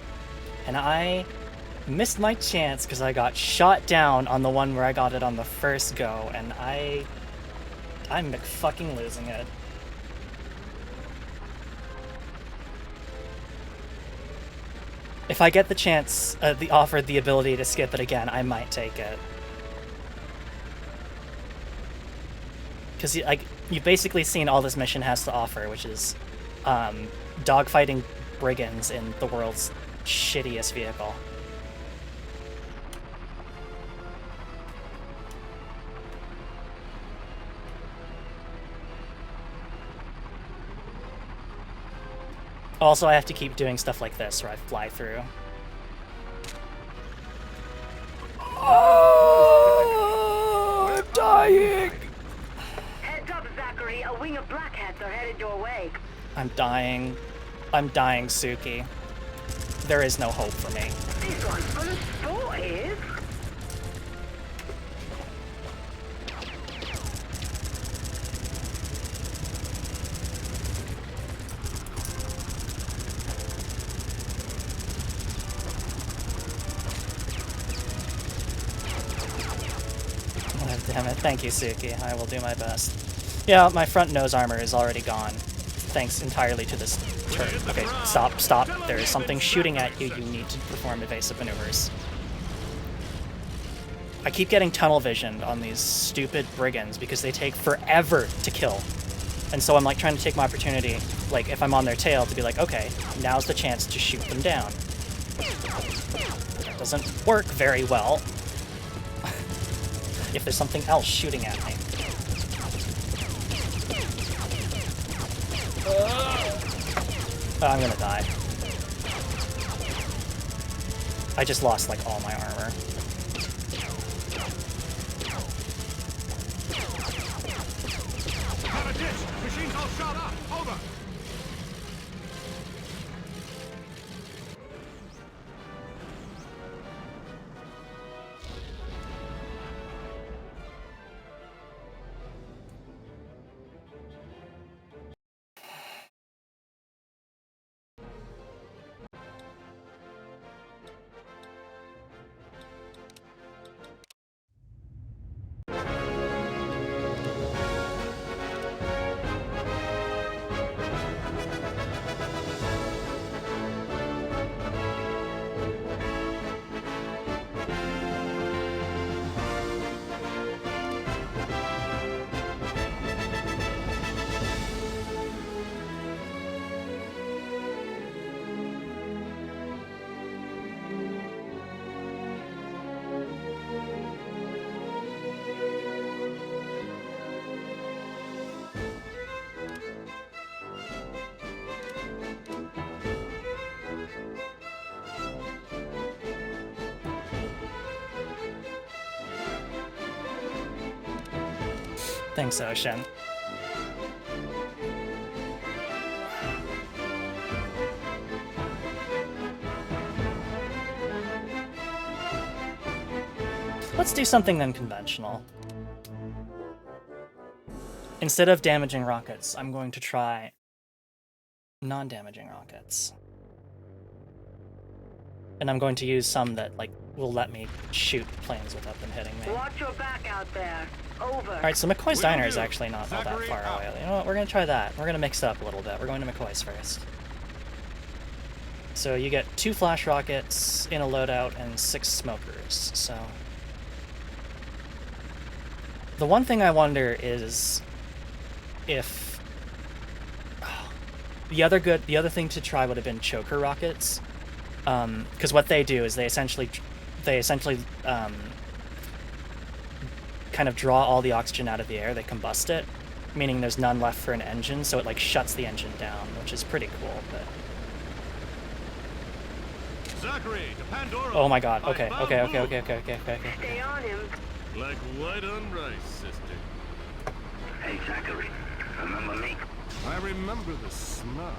And I missed my chance because I got shot down on the one where I got it on the first go, and I'm fucking losing it. If I get the chance, offered the ability to skip it again, I might take it. Because you've basically seen all this mission has to offer, which is dogfighting brigands in the world's shittiest vehicle. Also, I have to keep doing stuff like this where I fly through. Oh, I'm dying! Heads up, Zachary. A wing of black hats are headed your way. I'm dying. I'm dying, Suki. There is no hope for me. This one's full of sport, is. Oh, damn it. Thank you, Suki. I will do my best. Yeah, my front nose armor is already gone. Thanks entirely to this turn. Okay, stop. There is something shooting at you. You need to perform evasive maneuvers. I keep getting tunnel visioned on these stupid brigands because they take forever to kill. And so I'm like trying to take my opportunity, like if I'm on their tail, to be like, okay, now's the chance to shoot them down. It doesn't work very well if there's something else shooting at me. I'm gonna die. I just lost like all my armor. Got a ditch! Machine's all shot up! Over! Thanks, Ocean. Let's do something unconventional. Instead of damaging rockets, I'm going to try non-damaging rockets. And I'm going to use some that, like, will let me shoot planes without them hitting me. Watch your back out there. Over. Alright, so McCoy's Diner is actually not all that far away. You know what, we're gonna try that. We're gonna mix it up a little bit. We're going to McCoy's first. So you get 2 flash rockets in a loadout and 6 smokers, so... The one thing I wonder is if... The other thing to try would have been choker rockets. Because what they do is they essentially kind of draw all the oxygen out of the air. They combust it, meaning there's none left for an engine, so it like shuts the engine down, which is pretty cool. But Zachary, to Pandora. oh my god! Okay. Stay on him. Like white on rice, sister. Hey, Zachary, remember me? I remember the smell.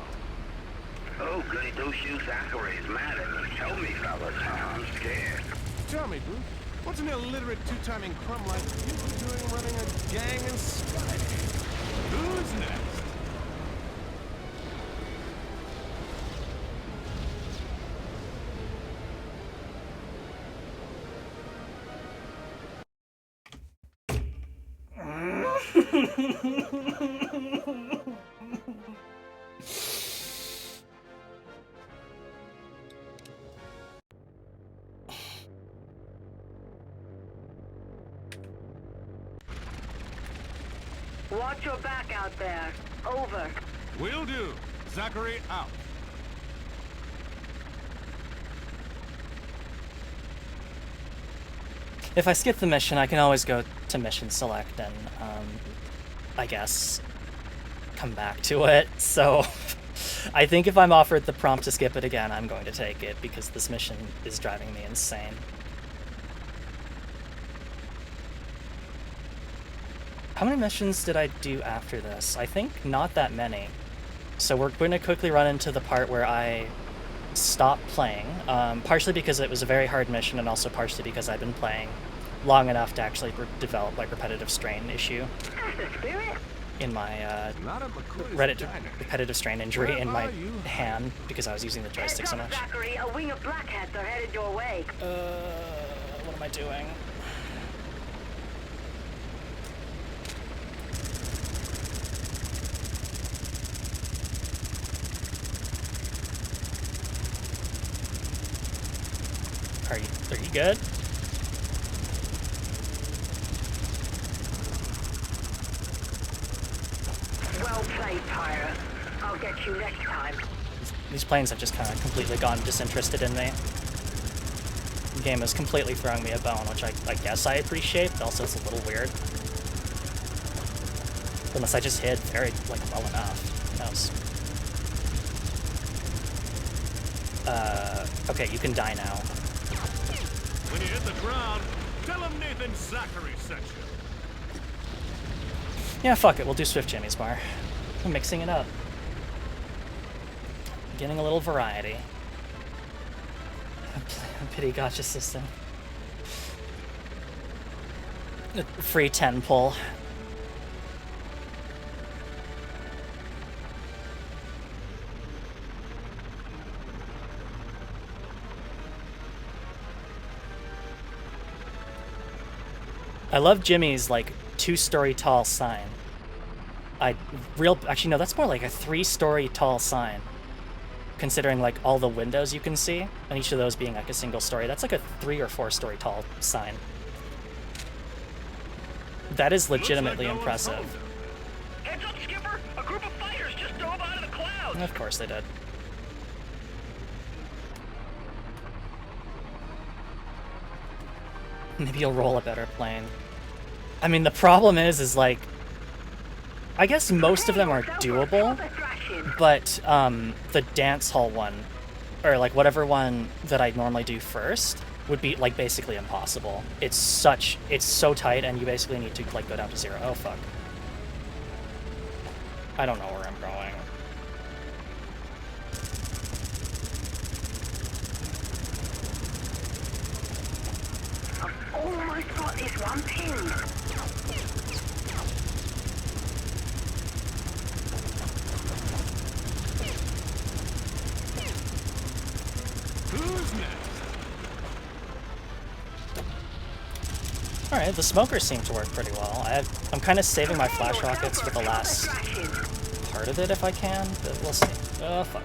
Oh, goody two-shoe Zachary is mad at me. Tell me, fellas, I'm scared. Tell me, Bruce, what's an illiterate two-timing crumb like you doing running a gang in Skydale? Who's next? Watch your back out there. Over. Will do. Zachary out. if I skip the mission, I can always go to mission select and, I guess, come back to it. So I think if I'm offered the prompt to skip it again, I'm going to take it because this mission is driving me insane. How many missions did I do after this? I think not that many. So we're going to quickly run into the part where I stopped playing, partially because it was a very hard mission and also partially because I've been playing long enough to actually develop like repetitive strain issue in my repetitive strain injury in my hand because I was using the joystick so much. Zachary, a wing of black hats are headed your way. What am I doing? Are you good? Well Well played, pirate. I'll get you next time. These planes have just kind of completely gone disinterested in me. The game is completely throwing me a bone, which I guess I appreciate, but also it's a little weird. Unless I just hid very, like, well enough. Who knows? Okay, you can die now. When you hit the ground, tell him Nathan Zachary sent you. Yeah, fuck it, we'll do Swift Jimmy's bar. I'm mixing it up. Getting a little variety. Pity gotcha system. Free 10 pull. I love Jimmy's, like, 2-story tall sign. Actually, no, that's more like a 3-story tall sign. Considering, like, all the windows you can see, and each of those being, like, a single story. That's like a 3 or 4-story tall sign. That is legitimately impressive. Heads up, Skipper! A group of fighters just dove out of the clouds! Of course they did. Maybe you'll roll a better plane. I mean, the problem is like, I guess most of them are doable, but the dance hall one, or like whatever one that I normally do first, would be like basically impossible. It's so tight, and you basically need to like go down to 0. Oh fuck. I don't know where I'm going. Almost got this one pinned. Who's next? Alright, the smokers seem to work pretty well. I'm kind of saving my flash rockets for the last part of it if I can, but we'll see. Oh, fuck.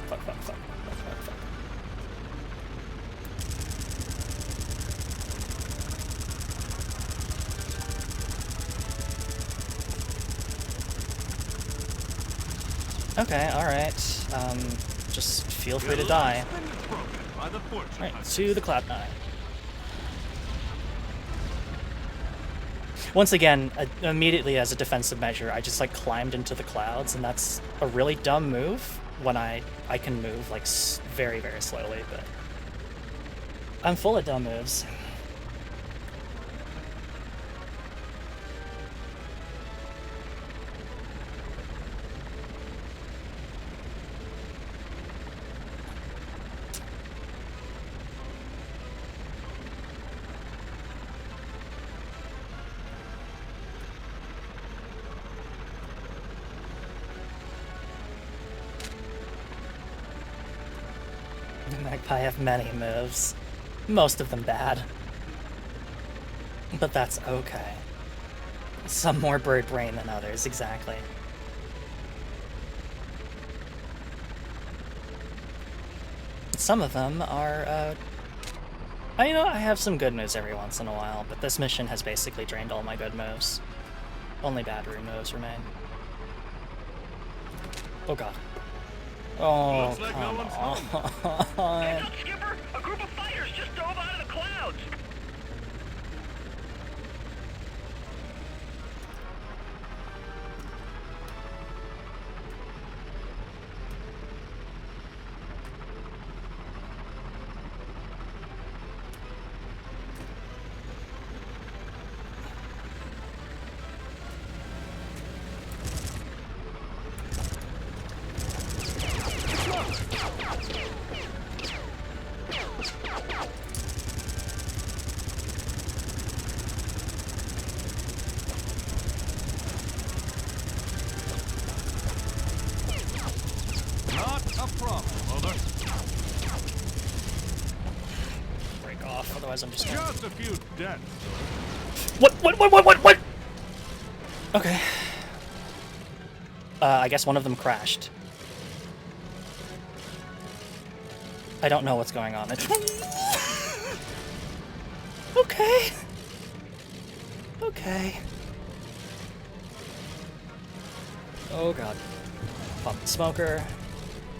Okay, alright. Just feel free to die. Right, to the Cloud9. Once again, immediately as a defensive measure, I just like climbed into the clouds, and that's a really dumb move when I can move like very, very slowly, but I'm full of dumb moves. Magpie have many moves, most of them bad, but that's okay. Some more bird brain than others, exactly. Some of them are, you know, I have some good moves every once in a while, but this mission has basically drained all my good moves. Only bad moves remain. Oh god. Oh, Looks like come no one's home. on. Heads up, Skipper! A group of fighters just dove out of the clouds! Not a problem, Mother. Break off, otherwise I'm just gonna... Just a few dents. What? Okay. I guess one of them crashed. I don't know what's going on. Okay. Okay. Oh god. Pump the smoker.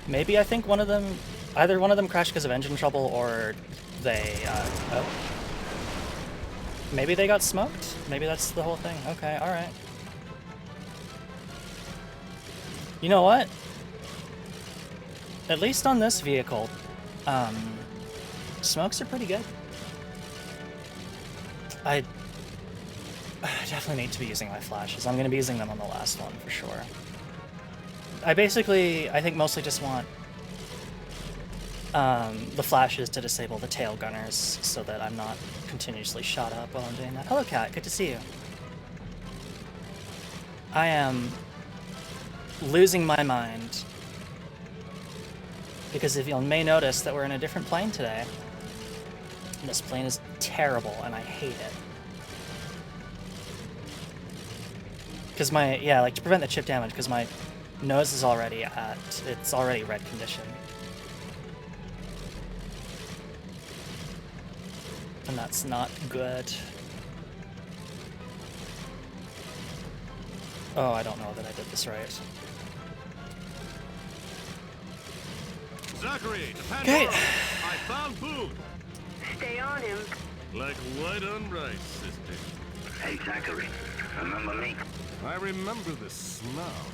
Maybe I think one of them, either one of them crashed because of engine trouble, or they, oh. Maybe they got smoked? Maybe that's the whole thing. Okay, alright. You know what? At least on this vehicle, smokes are pretty good. I definitely need to be using my flashes. I'm going to be using them on the last one for sure. I think mostly just want the flashes to disable the tail gunners so that I'm not continuously shot up while I'm doing that. Hello, Cat. Good to see you. I am losing my mind because if you may notice that we're in a different plane today. And this plane is terrible and I hate it. Because to prevent the chip damage, because my nose is already it's already red condition. And that's not good. Oh, I don't know that I did this right. Zachary, Okay. I found food. Stay on him. Like white on rice, sister. Hey, Zachary, remember me? I remember the smell.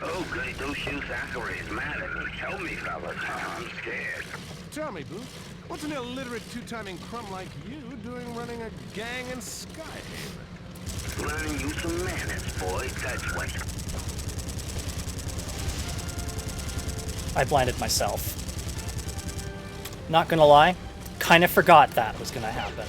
Oh, goody two-shoes Zachary is mad at me. Help me, fellas. I'm scared. Tell me, Boo, what's an illiterate two-timing crumb like you doing running a gang in Skyhaven? Learning you some manners, boy. That's what. I blinded myself. Not gonna lie, kind of forgot that was gonna happen.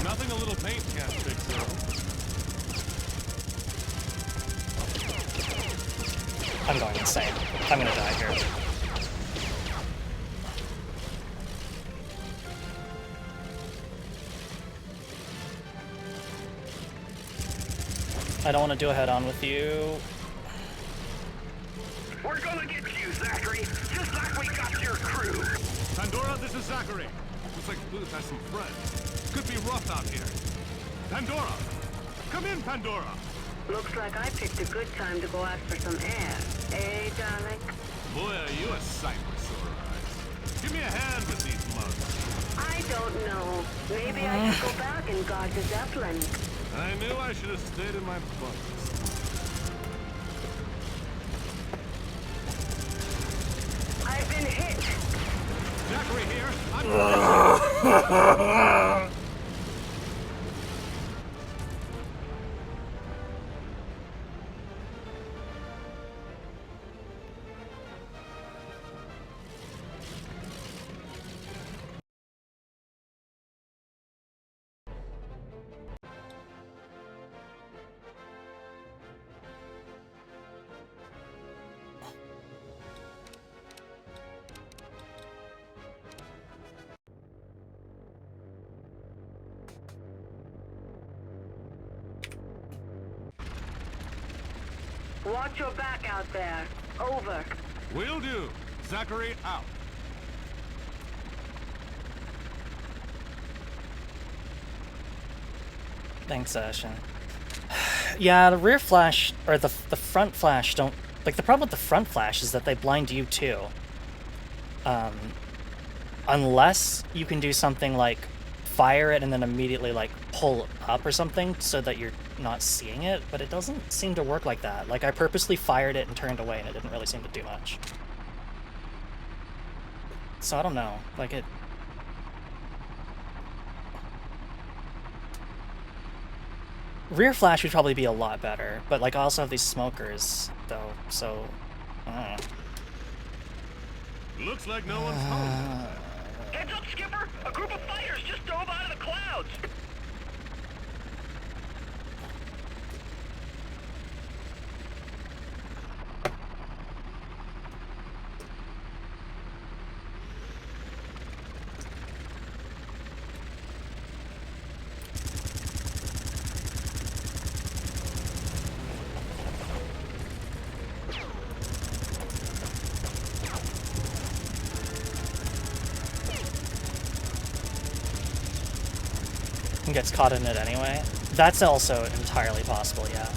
Nothing a little paint can't fix, though. I'm going insane. I'm gonna die here. I don't want to do a head-on with you. We're gonna get you, Zachary, just like we got your crew. Pandora, this is Zachary. Looks like Booth has some friends. Could be rough out here. Pandora! Come in, Pandora! Looks like I picked a good time to go out for some air. Eh, darling? Boy, are you a sight for sore eyes. Give me a hand with these mugs. I don't know. Maybe I should go back and guard the Zeppelin. I knew I should have stayed in my bunks. I've been hit. Zachary here. Watch your back out there. Over. Will do. Zachary out. Thanks, Ashen. Yeah, the rear flash, or the front flash don't... Like, the problem with the front flash is that they blind you, too. Unless you can do something like fire it and then immediately, like, pull up or something so that you're not seeing it, but it doesn't seem to work like that. Like, I purposely fired it and turned away, and it didn't really seem to do much. So, I don't know. Like, it... Rear flash would probably be a lot better, but, like, I also have these smokers, though, so... I don't know. Looks like no one's home. Heads up, Skipper! A group of fighters just dove out of the clouds! and gets caught in it anyway. That's also entirely possible, yeah.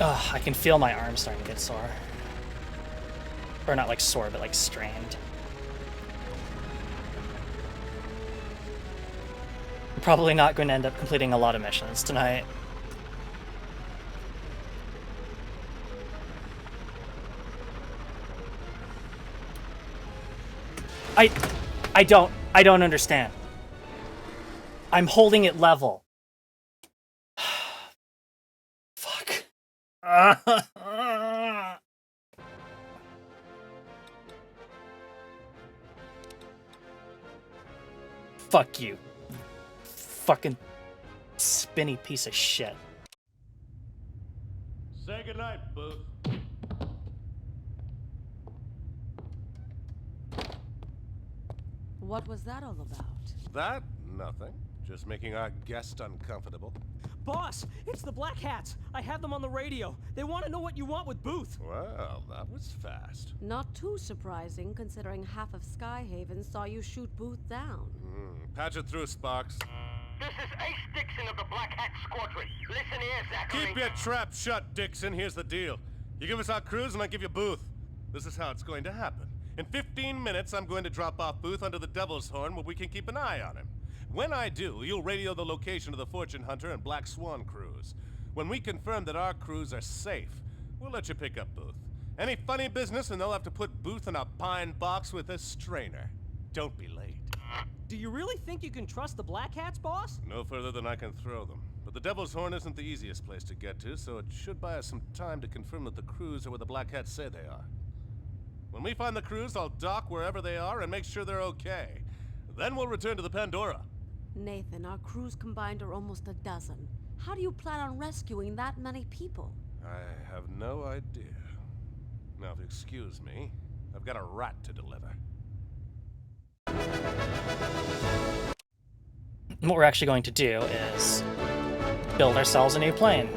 Ugh, I can feel my arms starting to get sore. Or not like sore, but like strained. I'm probably not going to end up completing a lot of missions tonight. I don't understand. I'm holding it level. Fuck. Fuck you. Fucking spinny piece of shit. Say goodnight, Booth. What was that all about? That? Nothing. Just making our guest uncomfortable. Boss, it's the Black Hats. I have them on the radio. They want to know what you want with Booth. Well, that was fast. Not too surprising, considering half of Skyhaven saw you shoot Booth down. Patch it through, Sparks. This is Ace Dixon of the Black Hat Squadron. Listen here, Zachary. Keep your trap shut, Dixon. Here's the deal. You give us our crews and I give you Booth. This is how it's going to happen. In 15 minutes, I'm going to drop off Booth under the Devil's Horn where we can keep an eye on him. When I do, you'll radio the location of the Fortune Hunter and Black Swan crews. When we confirm that our crews are safe, we'll let you pick up Booth. Any funny business and they'll have to put Booth in a pine box with a strainer. Don't be late. Do you really think you can trust the Black Hats, boss? No further than I can throw them. But the Devil's Horn isn't the easiest place to get to, so it should buy us some time to confirm that the crews are where the Black Hats say they are. When we find the crews, I'll dock wherever they are and make sure they're okay. Then we'll return to the Pandora. Nathan, our crews combined are almost a dozen. How do you plan on rescuing that many people? I have no idea. Now, if you excuse me, I've got a rat to deliver. What we're actually going to do is build ourselves a new plane.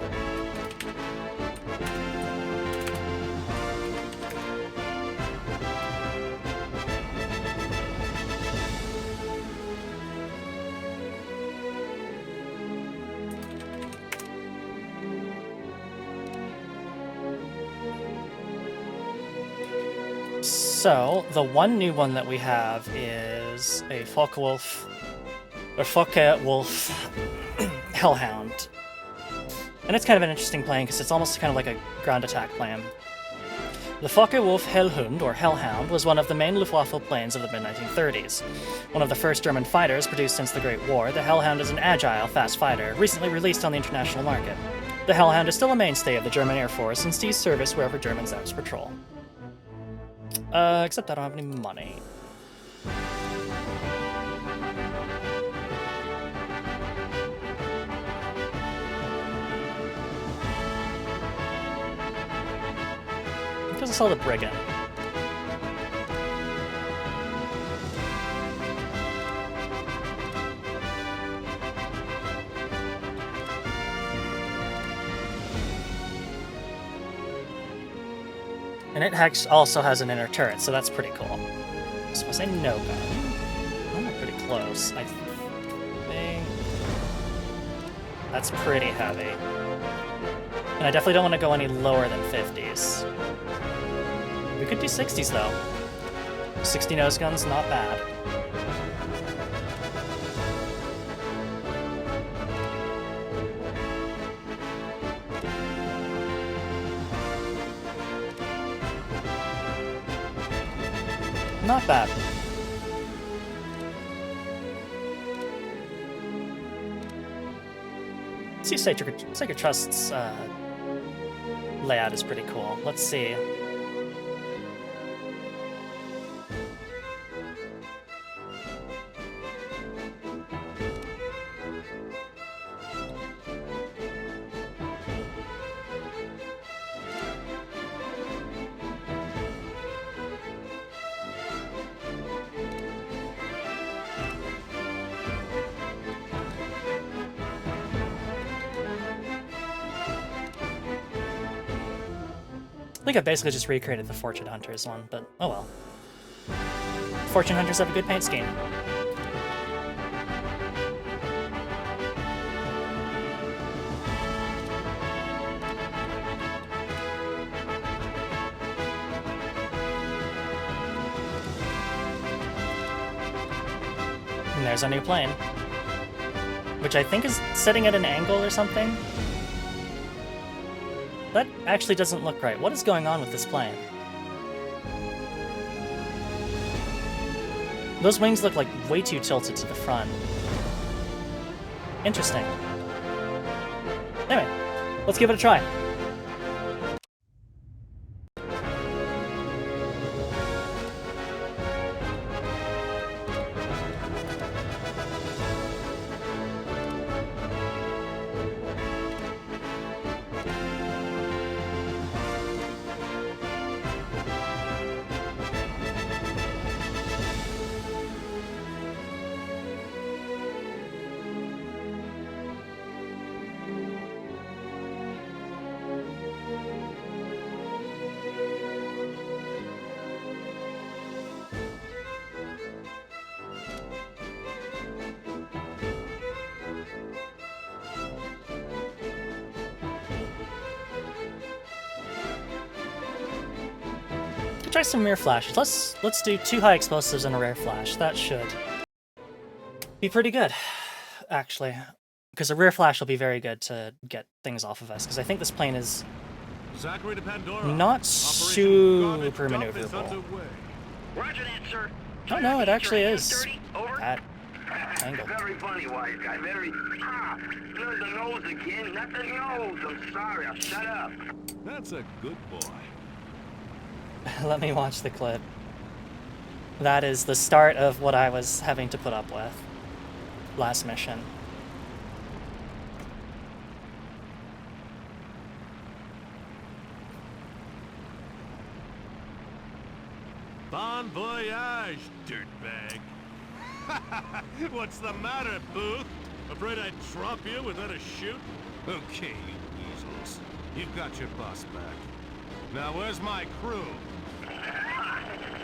So, the one new one that we have is a Focke-Wulf Hellhound. And it's kind of an interesting plane because it's almost kind of like a ground attack plane. The Focke-Wulf Hellhund, or Hellhound, was one of the main Luftwaffe planes of the mid-1930s. One of the first German fighters produced since the Great War, the Hellhound is an agile, fast fighter, recently released on the international market. The Hellhound is still a mainstay of the German Air Force and sees service wherever Germans out to patrol. Except I don't have any money. Because I saw the Brigand. And it also has an inner turret, so that's pretty cool. So I say no gun. Oh, pretty close. I think that's pretty heavy. And I definitely don't want to go any lower than 50s. We could do 60s though. 60 nose guns, not bad. Not bad. See, Sacred Trust's layout is pretty cool. Let's see. think I basically just recreated the Fortune Hunters one, but oh well. Fortune Hunters have a good paint scheme. And there's our new plane, which I think is setting at an angle or something. That actually doesn't look right. What is going on with this plane? Those wings look like way too tilted to the front. Interesting. Anyway, let's give it a try. Try some rear flashes. Let's do 2 high explosives and a rare flash. That should be pretty good, actually, because a rear flash will be very good to get things off of us. Because I think this plane is not super maneuverable. Roger that, sir. Oh no, it actually is. At angle. Very funny, wise guy. Very. Blow the nose again. Not the nose. I'm sorry. I'll shut up. That's a good boy. Let me watch the clip. That is the start of what I was having to put up with last mission. Bon voyage, dirtbag. What's the matter, Booth? Afraid I'd drop you without a chute? Okay, you weasels. You've got your boss back. Now where's my crew?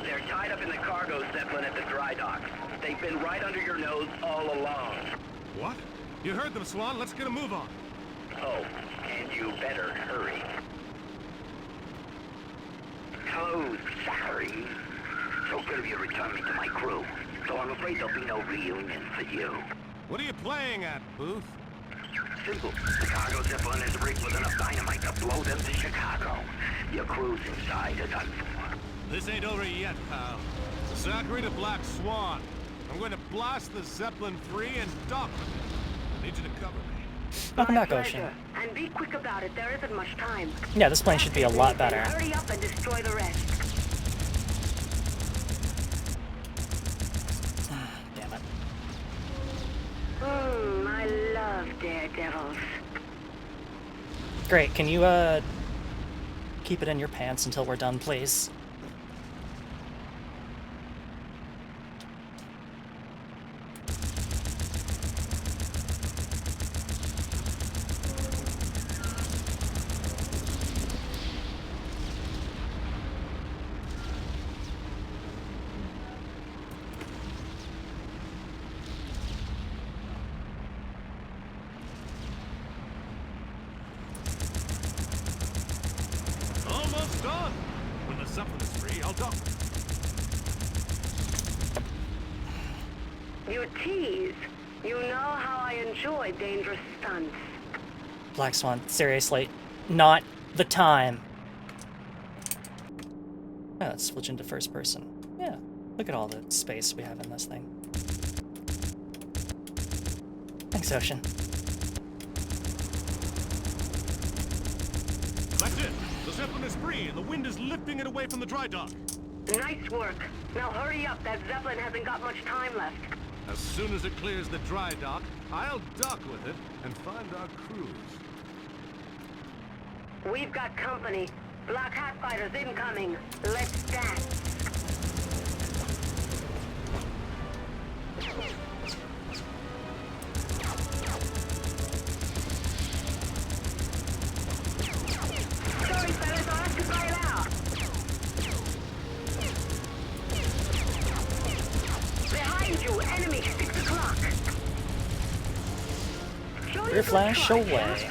They're tied up in the cargo zeppelin at the dry dock. They've been right under your nose all along. What? You heard them, Swan. Let's get a move on. Oh, and you better hurry. Hello, Zachary. So good of you to return me to my crew. So I'm afraid there'll be no reunion for you. What are you playing at, Booth? Simple. The cargo zeppelin is rigged with enough dynamite to blow them to Chicago. Your crew's inside are done for. This ain't over yet, pal. Zachary to Black Swan. I'm going to blast the Zeppelin free and dock with it. I need you to cover me. Welcome back, Ocean. And be quick about it. There isn't much time. Yeah, this plane should be a lot better. Hurry up and destroy the rest. Damn it. I love daredevils. Great, can you, keep it in your pants until we're done, please? Almost done. When the Zeppelin is free, I'll dock. You tease. You know how I enjoy dangerous stunts. Black Swan, seriously, not the time. Yeah, let's switch into first person. Yeah, look at all the space we have in this thing. Thanks, Ocean. That's it. The Zeppelin is free, and the wind is lifting it away from the dry dock. Nice work. Now hurry up. That Zeppelin hasn't got much time left. As soon as it clears the dry dock, I'll dock with it and find our crews. We've got company. Black Hat fighters incoming. Let's dance. Sorry, fellas, I'll have to bail out. Spear flash away.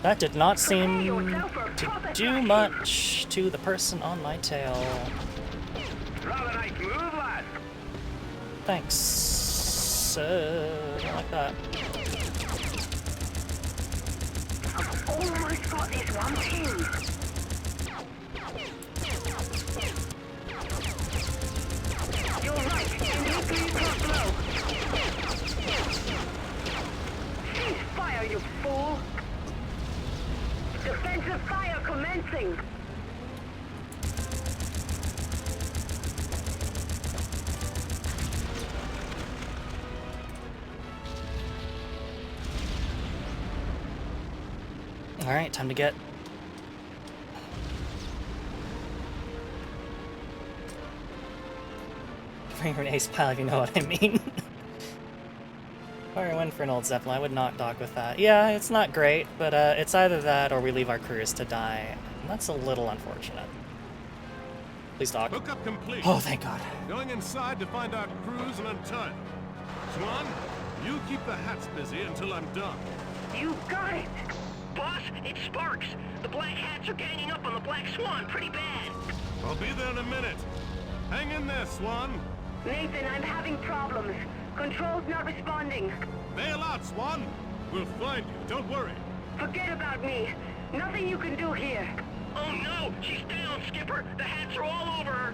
That did not seem to do much to the person on my tail. Rather nice move, lad. Thanks. Don't like that. I've almost got this one pinned. You're right. You need to be cross low. Cease fire, you fool! Defensive fire commencing! Alright, time to get... Bring an ace pile if you know what I mean. Fire win for an old Zeppelin. I would not dock with that. Yeah, it's not great, but it's either that or we leave our crews to die. And that's a little unfortunate. Please dock. Hookup complete. Oh, thank God. Going inside to find our crews and untie them. Swan, you keep the hats busy until I'm done. You got it! Boss, it's Sparks. The Black Hats are ganging up on the Black Swan pretty bad. I'll be there in a minute. Hang in there, Swan. Nathan, I'm having problems. Control's not responding. Bail out, Swan. We'll find you. Don't worry. Forget about me. Nothing you can do here. Oh no, she's down, Skipper. The Hats are all over her.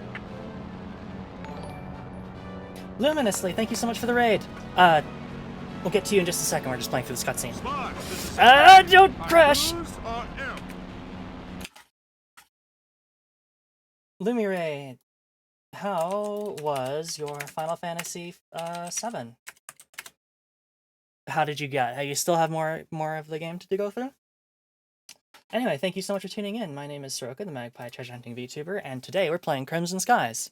Luminously, thank you so much for the raid. We'll get to you in just a second. We're just playing through this cutscene. Sparks, this is Don't crash! Crews are out. Lumiray, how was your Final Fantasy VII? How did you get? You still have more of the game to go through? Anyway, thank you so much for tuning in. My name is Soroka, the Magpie Treasure Hunting VTuber, and today we're playing Crimson Skies.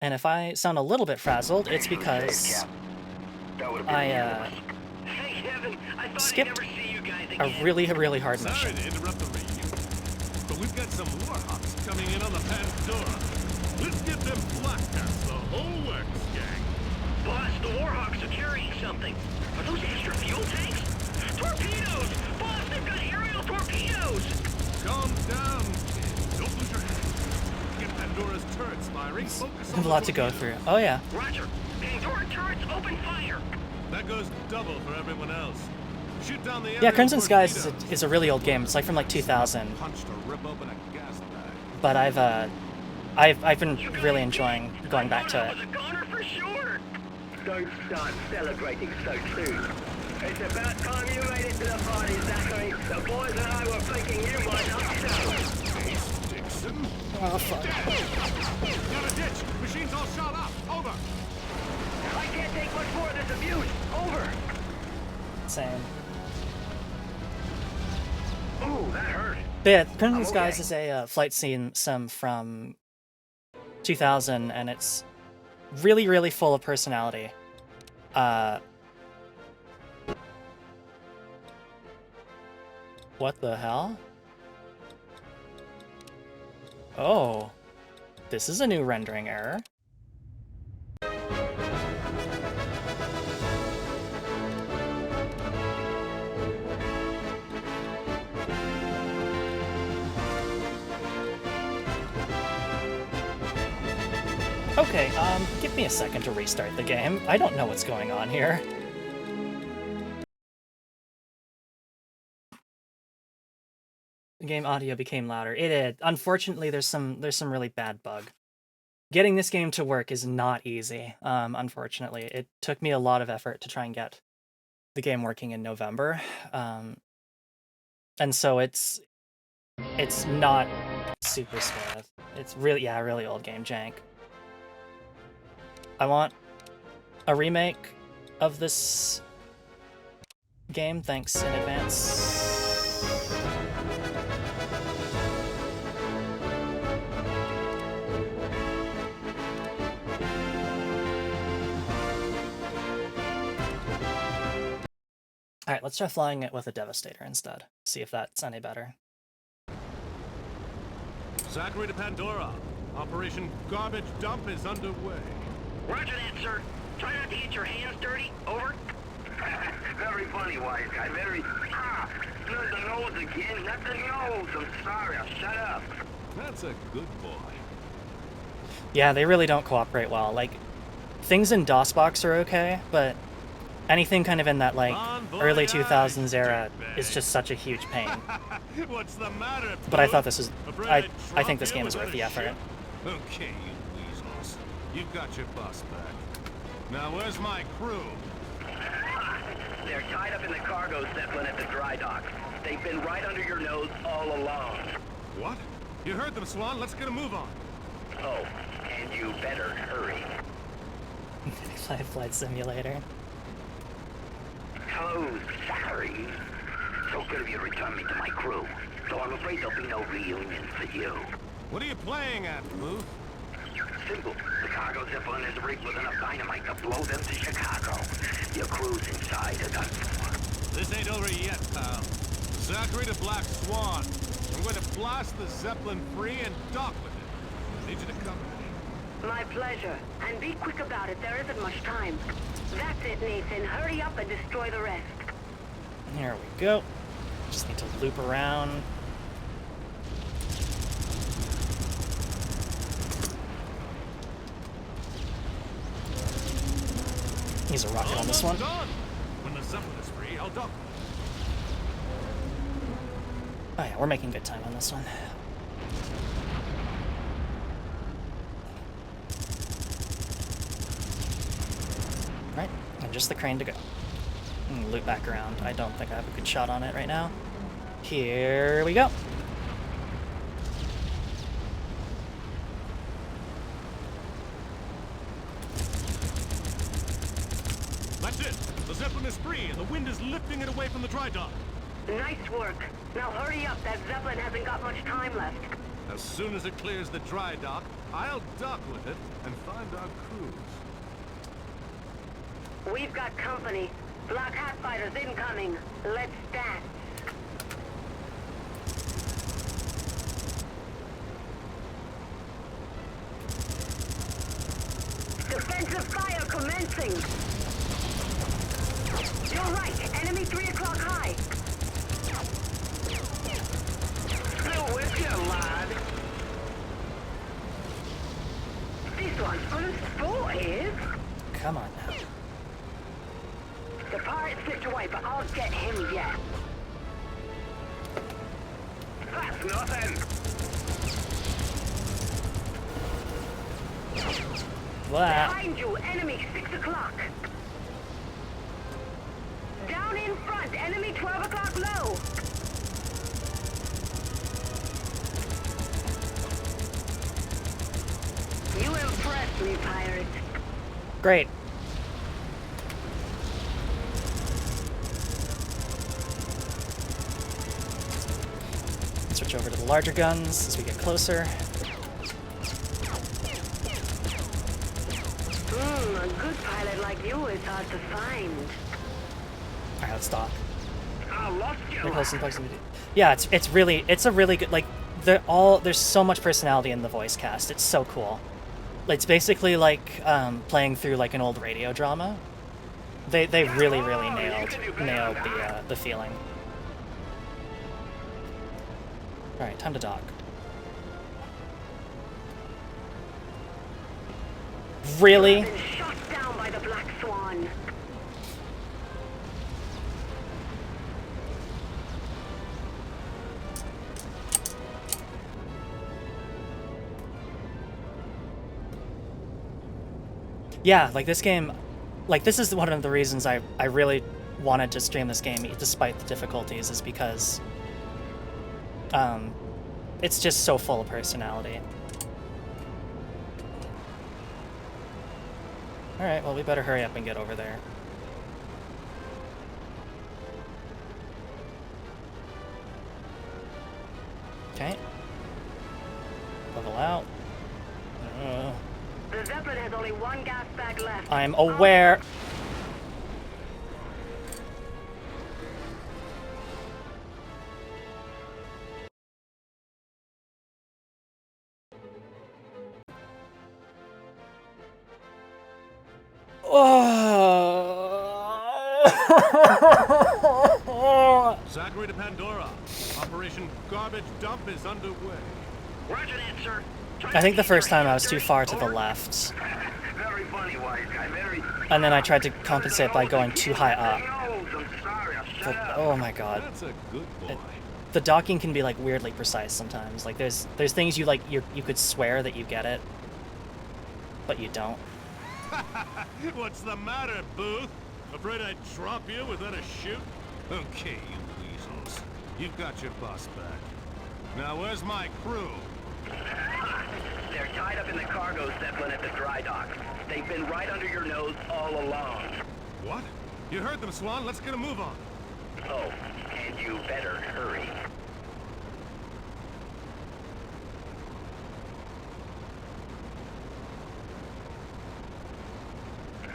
And if I sound a little bit frazzled, it's because I Thank heaven, I thought skipped I'd never see you guys a again. really hard Sorry mission. to interrupt the reunion, but we've got some warhawks coming in on the Pandora. Let's get them black hats, the whole works, gang. Boss, the Warhawks are carrying something. Are those extra fuel tanks? Torpedoes! Boss, they've got aerial torpedoes! Calm down, kid. Don't lose your head. Get Pandora's turrets firing. Focus I on have a lot to go through. Oh yeah. Roger. Pandora turrets open fire. That goes double for everyone else. Shoot down the Yeah, aerial Crimson Skies torpedoes. is a really old game. It's like from like 2000. Punch to rip open a gas bag. But I've been really enjoying going back to it. I was a goner for sure. Don't start celebrating so soon. It's about time you made it to the party, Zachary. The boys and I were thinking you might not show. Ace Dixon. Oh fuck. Got a ditch. Machines all shot up. Over. I can't take much more of this abuse. Over. Same. Ooh, that hurt. But yeah, Crimson I'm Skies okay. is a flight sim from 2000, and it's really full of personality. What the hell? Oh, this is a new rendering error. Okay, give me a second to restart the game. I don't know what's going on here. The game audio became louder. It did. Unfortunately, there's some really bad bug. Getting this game to work is not easy, unfortunately. It took me a lot of effort to try and get the game working in November. And so it's not super smooth. It's really, yeah, really old game jank. I want a remake of this game, thanks in advance. Alright, let's try flying it with a Devastator instead. See if that's any better. Zachary to Pandora. Operation Garbage Dump is underway. Roger that, sir. Try not to get your hands dirty. Over. Very funny, wise guy. Very... Not the nose again. Not the nose. I'm sorry. I'll shut up. That's a good boy. Yeah, they really don't cooperate well. Like, things in DOSBox are okay, but anything kind of in that, like, early 2000s era is just such a huge pain. What's the matter, But I thought this was... Afraid I think drop this you game is with worth a the effort. ship? Okay, you weasels. You've got your bus back. Now, where's my crew? They're tied up in the cargo zeppelin at the dry dock. They've been right under your nose all along. What? You heard them, Swan. Let's get a move on. Oh, and you better hurry. Flight Simulator. Oh, sorry. So good of you to return me to my crew. So I'm afraid there'll be no reunion for you. What are you playing at, Booth? Simple. The cargo zeppelin is rigged with enough dynamite to blow them to Chicago. Your crew's inside are done for. This ain't over yet, pal. Zachary to Black Swan. I'm going to blast the Zeppelin free and dock with it. I need you to come with me. My pleasure. And be quick about it. There isn't much time. That's it, Nathan. Hurry up and destroy the rest. Here we go. Just need to loop around. Use a rocket on this one. Done. When the Zeppelin is free, I'll dock. Oh yeah, we're making good time on this one. Right, and just the crane to go. And loop back around. I don't think I have a good shot on it right now. Here we go. That's it. The Zeppelin is free, and the wind is lifting it away from the dry dock. Nice work. Now hurry up. That Zeppelin hasn't got much time left. As soon as it clears the dry dock, I'll dock with it and find our crews. We've got company. Black Hat fighters incoming. Let's dance. Defensive fire commencing. You're right. Enemy 3 o'clock high. Still with you, lad. This one's full of spoilers. Come on now. The pirate slipped away, but I'll get him yet. That's nothing. What? Behind you, enemy 6 o'clock. Down in front, enemy 12 o'clock low. You impressed me, pirate. Great. Switch over to the larger guns as we get closer. A good pilot like you is hard to find. Alright, let's dock. I lost you. Yeah, it's a really good, like, there's so much personality in the voice cast. It's so cool. It's basically like playing through like an old radio drama. They really nailed the feeling. All right, time to dock. Really? Been shot down by the Black Swan. Yeah, like this game, like this is one of the reasons I really wanted to stream this game despite the difficulties, is because it's just so full of personality. Alright, well we better hurry up and get over there. Okay. Level out. The Zeppelin has only one gas bag left. I'm aware. Oh. Zachary to Pandora. Operation Garbage Dump is underway. Roger that, sir. I think the first time I was too far to the left. Very funny, wise guy. Very. And then I tried to compensate by going too high up. I'm sorry. But, oh my god. That's a good boy. The docking can be like weirdly precise sometimes. Like there's things you like you could swear that you get it, but you don't. What's the matter, Booth? Afraid I'd drop you without a shoot? Okay, you weasels. You've got your boss back. Now where's my crew? They're tied up in the cargo zeppelin at the dry dock. They've been right under your nose all along. What? You heard them, Swan. Let's get a move on. Oh, and you better hurry.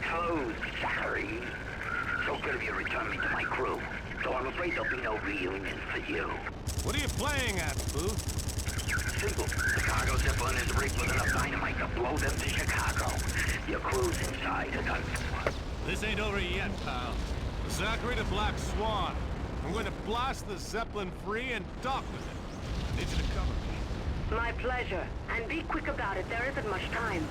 Hello, Zachary. So good of you to return me to my crew. So I'm afraid there'll be no reunion for you. What are you playing at, Booth? Simple. The cargo zeppelin is rigged with enough dynamite to blow them to Chicago. Your crew's inside a gun. This ain't over yet, pal. Zachary to Black Swan. I'm going to blast the Zeppelin free and dock with it. I need you to cover me. My pleasure. And be quick about it. There isn't much time.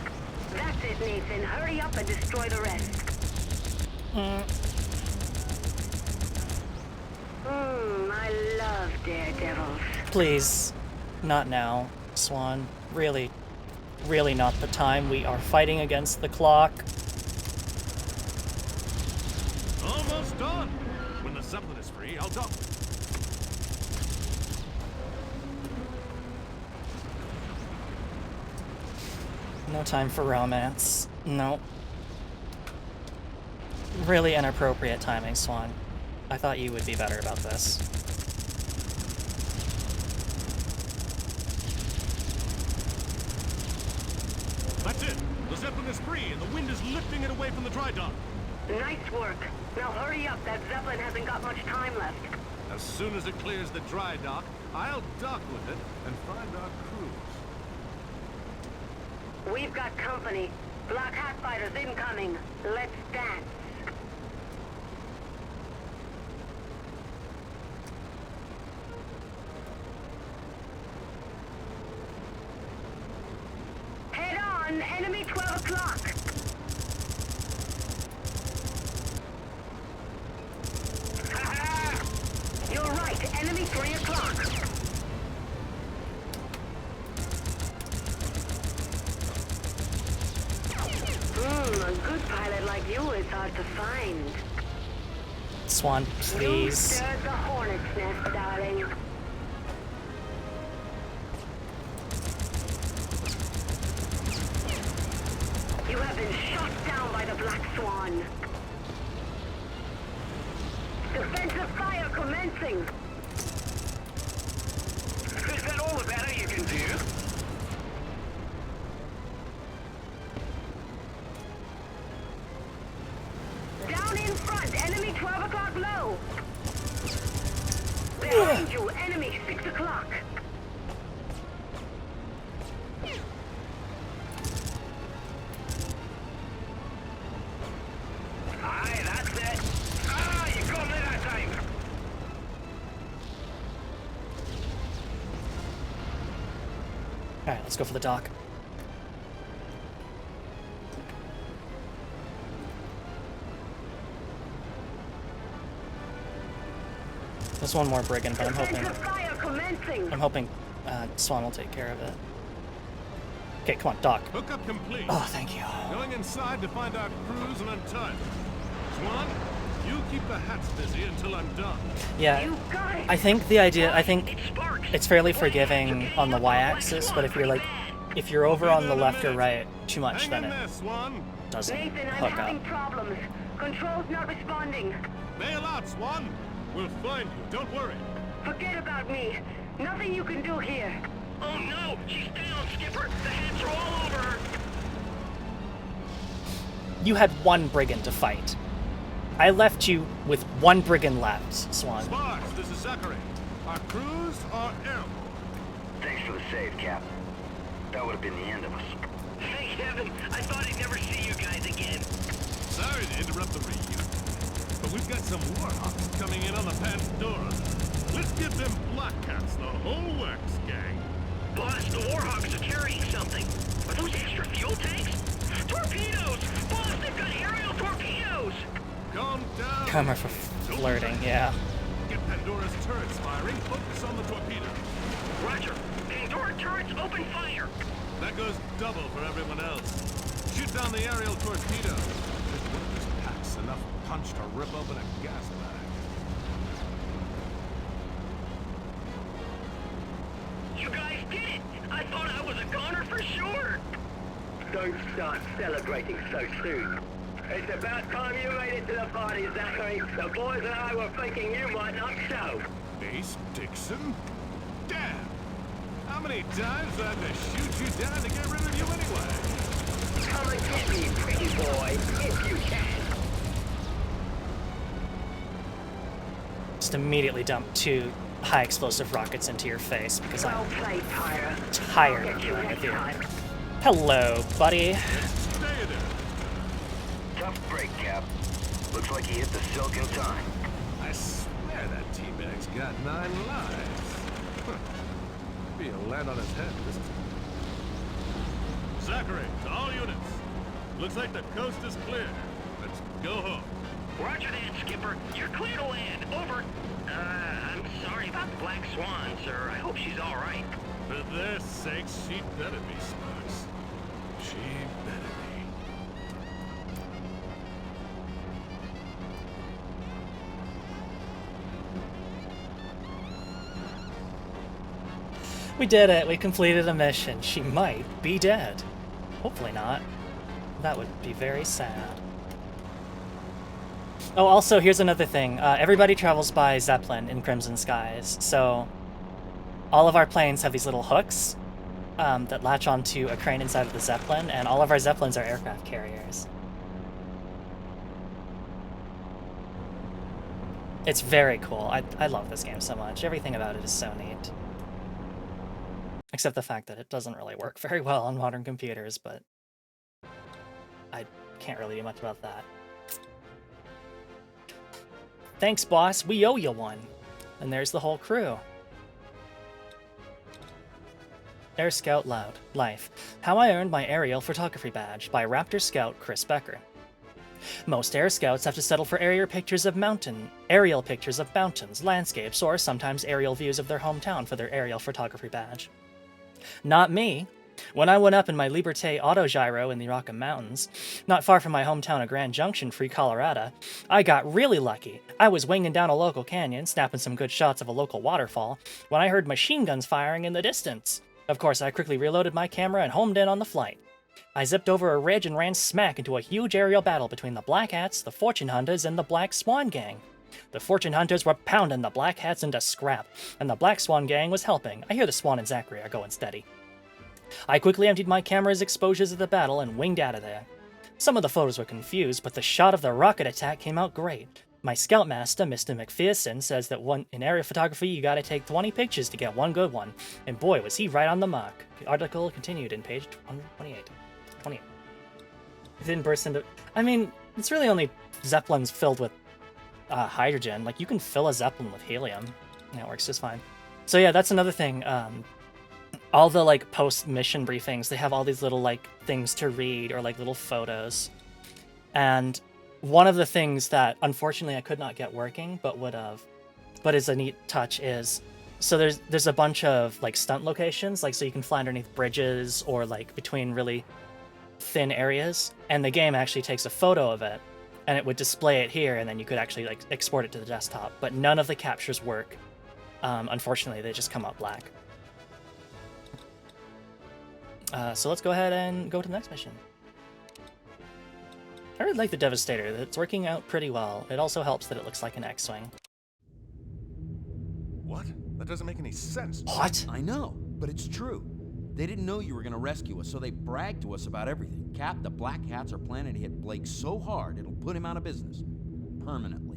That's it, Nathan. Hurry up and destroy the rest. I love daredevils. Please, not now, Swan. Really, really not the time. We are fighting against the clock. Almost done. When the Zeppelin is free, I'll dock. No time for romance. No. Really inappropriate timing, Swan. I thought you would be better about this. That's it. The Zeppelin is free, and the wind is lifting it away from the dry dock. Nice work. Now hurry up. That Zeppelin hasn't got much time left. As soon as it clears the dry dock, I'll dock with it and find our crews. We've got company. Black Hat fighters incoming. Let's dance. Head on. Enemy 12 o'clock. You're right. Enemy 3 o'clock. A good pilot like you is hard to find. Swan, You please. stirred the hornet's nest, darling. You have been shot down by the Black Swan. Defensive fire commencing. Is that all the better you can do? Down in front, enemy 12 o'clock low. Behind you, enemy 6 o'clock. Aye, that's it. Ah, you got me that time. Alright, let's go for the dock. There's one more brigand, but Defensive fire commencing. I'm hoping Swan will take care of it. Okay, come on, dock. Hookup complete. Oh, thank you. Going inside to find our crews and untie them. Swan, you keep the hats busy until I'm done. Yeah, You got it. I think it's fairly forgiving on the y-axis, but if you're over on the left or right too much, Hang then in it there, Swan. doesn't Nathan, I'm hook up. having problems. Control's not responding. Bail out, Swan. We'll find you. Don't worry. Forget about me. Nothing you can do here. Oh no, she's down, Skipper. The hats are all over her. You had one brigand to fight. I left you with one brigand left, Swan. Sparks, this is Zachary. Our crews are airborne. Thanks for the save, Cap. That would have been the end of us. Thank heaven. I thought I'd never see you guys again. Sorry to interrupt the reunion. but we've got some warhawks coming in on the Pandora. Let's give them black cats the whole works, gang. Boss, the Warhawks are carrying something. Are those extra fuel tanks? Torpedoes! Boss, they've got aerial torpedoes! Calm down. Comer for flirting, yeah. Get Pandora's turrets firing. Focus on the torpedo. Roger. Pandora turrets open fire. That goes double for everyone else. Shoot down the aerial torpedo. This one just packs enough punch to rip open a gas bag. You guys did it! I thought I was a goner for sure! Don't start celebrating so soon. It's about time you made it to the party, Zachary. The boys and I were thinking you might not show. Ace Dixon? Damn! How many times do I have to shoot you down to get rid of you anyway? Come and get me, pretty boy, if you can. Just immediately dump 2 high explosive rockets into your face because Well I'm played, Pyra. tired Get of you dealing next with you. time. Hello, buddy. Stay there. Tough break, Cap. Looks like he hit the silk in time. I swear that teabag's got 9 lives. Huh. Maybe he'll land on his head this time. Zachary, to all units. Looks like the coast is clear. Let's go home. Roger that, Skipper. You're clear to land. Over. I'm sorry about the Black Swan, sir. I hope she's all right. For their sakes, she better be, Sparks. She better be. We did it. We completed a mission. She might be dead. Hopefully not. That would be very sad. Oh, also, here's another thing. Everybody travels by Zeppelin in Crimson Skies, so all of our planes have these little hooks that latch onto a crane inside of the Zeppelin, and all of our Zeppelins are aircraft carriers. It's very cool. I love this game so much. Everything about it is so neat. Except the fact that it doesn't really work very well on modern computers, but I can't really do much about that. Thanks, boss. We owe you one. And there's the whole crew. Air Scout Loud. Life. How I Earned My Aerial Photography Badge by Raptor Scout Chris Becker. Most air scouts have to settle for aerial pictures of mountains, landscapes, or sometimes aerial views of their hometown for their aerial photography badge. Not me. When I went up in my Liberté autogyro in the Rocky Mountains, not far from my hometown of Grand Junction, Free Colorado, I got really lucky. I was winging down a local canyon, snapping some good shots of a local waterfall, when I heard machine guns firing in the distance. Of course, I quickly reloaded my camera and homed in on the flight. I zipped over a ridge and ran smack into a huge aerial battle between the Black Hats, the Fortune Hunters, and the Black Swan Gang. The Fortune Hunters were pounding the Black Hats into scrap, and the Black Swan Gang was helping. I hear the Swan and Zachary are going steady. I quickly emptied my camera's exposures of the battle and winged out of there. Some of the photos were confused, but the shot of the rocket attack came out great. My scoutmaster, Mr. McPherson, says that in aerial photography you gotta take 20 pictures to get one good one, and boy was he right on the mark. The article continued in page 128. 28. It didn't burst into... I mean, it's really only Zeppelins filled with hydrogen. Like, you can fill a Zeppelin with helium. Yeah, it works just fine. So yeah, that's another thing. All the, like, post-mission briefings, they have all these little, like, things to read or, like, little photos. And one of the things that, unfortunately, I could not get working, but would have, but is a neat touch is, so there's a bunch of, like, stunt locations, like, so you can fly underneath bridges or, like, between really thin areas, and the game actually takes a photo of it, and it would display it here, and then you could actually, like, export it to the desktop. But none of the captures work. Unfortunately, they just come up black. So let's go ahead and go to the next mission. I really like the Devastator. It's working out pretty well. It also helps that it looks like an X-Wing. What? That doesn't make any sense. What? I know, but it's true. They didn't know you were gonna rescue us, so they bragged to us about everything. Cap, the Black Hats are planning to hit Blake so hard it'll put him out of business. Permanently.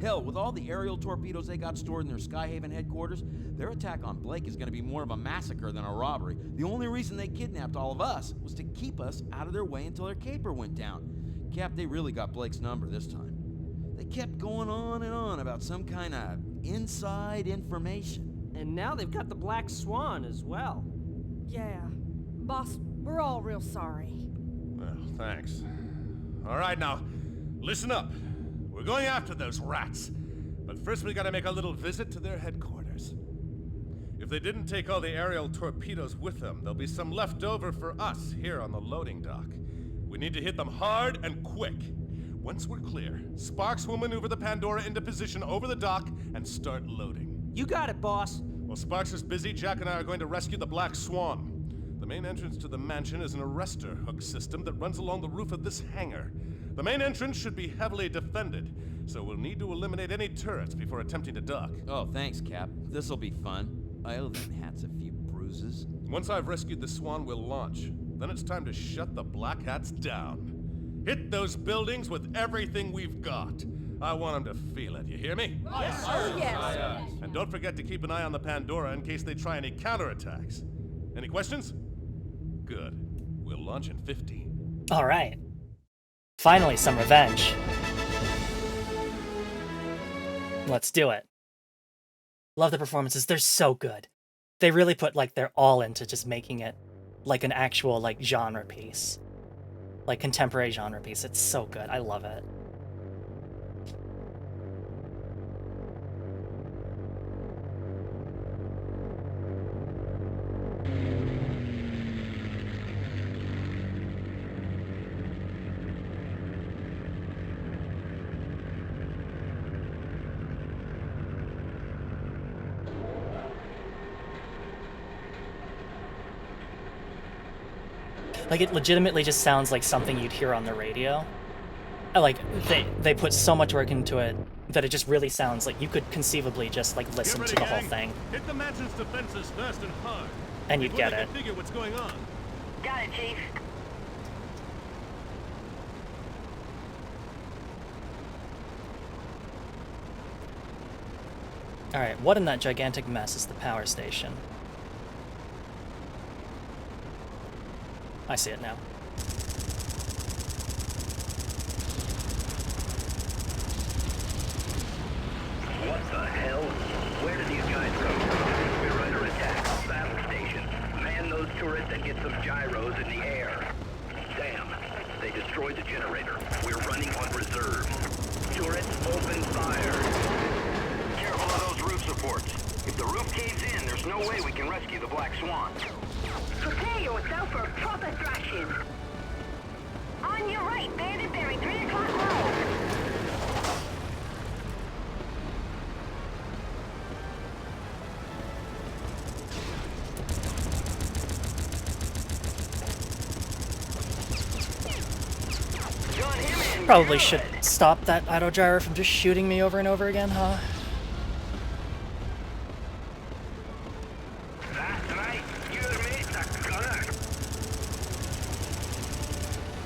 Hell, with all the aerial torpedoes they got stored in their Skyhaven headquarters, their attack on Blake is gonna be more of a massacre than a robbery. The only reason they kidnapped all of us was to keep us out of their way until their caper went down. Cap, they really got Blake's number this time. They kept going on and on about some kind of inside information. And now they've got the Black Swan as well. Yeah. Boss, we're all real sorry. Well, thanks. All right, now, listen up. We're going after those rats. But first we gotta make a little visit to their headquarters. If they didn't take all the aerial torpedoes with them, there'll be some left over for us here on the loading dock. We need to hit them hard and quick. Once we're clear, Sparks will maneuver the Pandora into position over the dock and start loading. You got it, boss. While Sparks is busy, Jack and I are going to rescue the Black Swan. The main entrance to the mansion is an arrestor hook system that runs along the roof of this hangar. The main entrance should be heavily defended, so we'll need to eliminate any turrets before attempting to dock. Oh, thanks, Cap. This'll be fun. I owe them hats a few bruises. Once I've rescued the Swan, we'll launch. Then it's time to shut the Black Hats down. Hit those buildings with everything we've got. I want them to feel it, you hear me? Yes, sir. Yes. And don't forget to keep an eye on the Pandora in case they try any counterattacks. Any questions? Good. We'll launch in 15. All right. Finally, some revenge. Let's do it. Love the performances. They're so good. They really put like their all into just making it like an actual like genre piece. Like contemporary genre piece. It's so good. I love it. Like, it legitimately just sounds like something you'd hear on the radio. Like, they put so much work into it that it just really sounds like you could conceivably just, like, listen to the whole thing. Hit the mansion's defenses fast and hard. And you'd get it. Figure what's going on. Got it, Chief. Alright, what in that gigantic mess is the power station? I see it now. What the hell? Where did these guys come from? We're under attack. Battle station. Man those turrets and get some gyros in the air. Damn. They destroyed the generator. We're running on reserve. Turrets, open fire. Careful of those roof supports. If the roof caves in, there's no way we can rescue the Black Swan. Prepare yourself for a proper thrashing. On your right, bandit bearing 3 o'clock low. Probably should stop that autogyro from just shooting me over and over again, huh?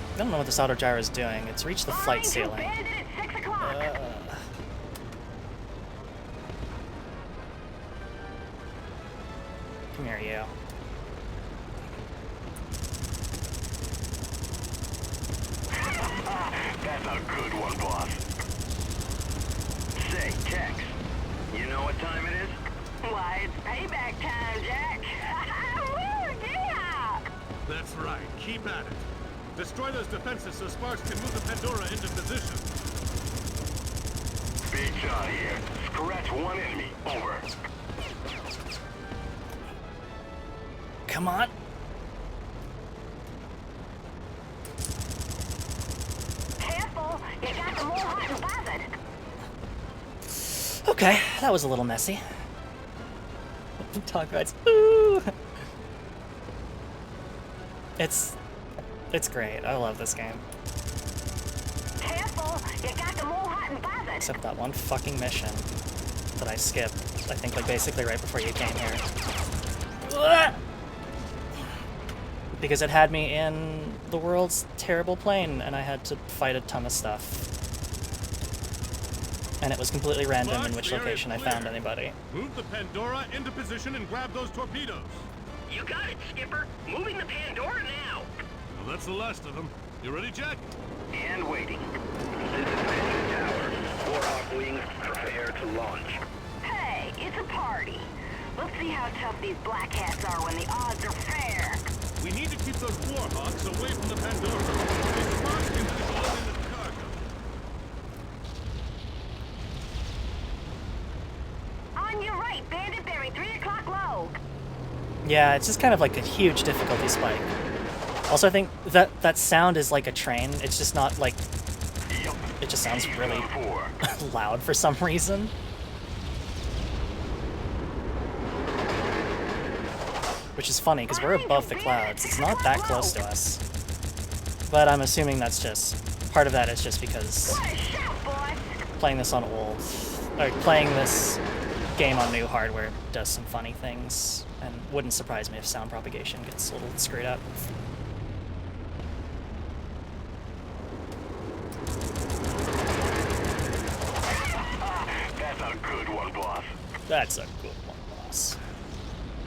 I don't know what this autogyro is doing. It's reached the flight ceiling. Come here, you. That's a good one, boss. Say, Tex, you know what time it is? Why, it's payback time, Jack. Woo, yeah! That's right. Keep at it. Destroy those defenses so Sparks can move the Pandora into position. Big shot here. Scratch one enemy. Over. Come on. Careful, you got the more hot and bothered. Okay, that was a little messy. Dog rides. Ooh. It's great. I love this game. Careful, you got the more hot and bothered. Except that one fucking mission that I skipped. I think like basically right before you came here. Ugh! Because it had me in the world's terrible plane and I had to fight a ton of stuff. And it was completely random in which location I found anybody. Move the Pandora into position and grab those torpedoes. You got it, Skipper. Moving the Pandora now. Well, that's the last of them. You ready, Jack? And waiting. This is Mansion Tower. Warhawks launch. Hey, it's a party. Let's see how tough these black hats are when the odds are fair. We need to keep those Warhawks away from the Pandora. They spark into the unlimited cargo. On your right, Bandit bearing 3 o'clock low. Yeah, it's just kind of like a huge difficulty spike. Also, I think that sound is like a train. It's just not like... It just sounds really loud for some reason. Which is funny, because we're above the clouds. It's not that close to us. But I'm assuming that's just... Part of that is just because... Playing this on old... Or playing this game on new hardware does some funny things. And wouldn't surprise me if sound propagation gets a little screwed up. That's a good one, boss. That's a good one, boss.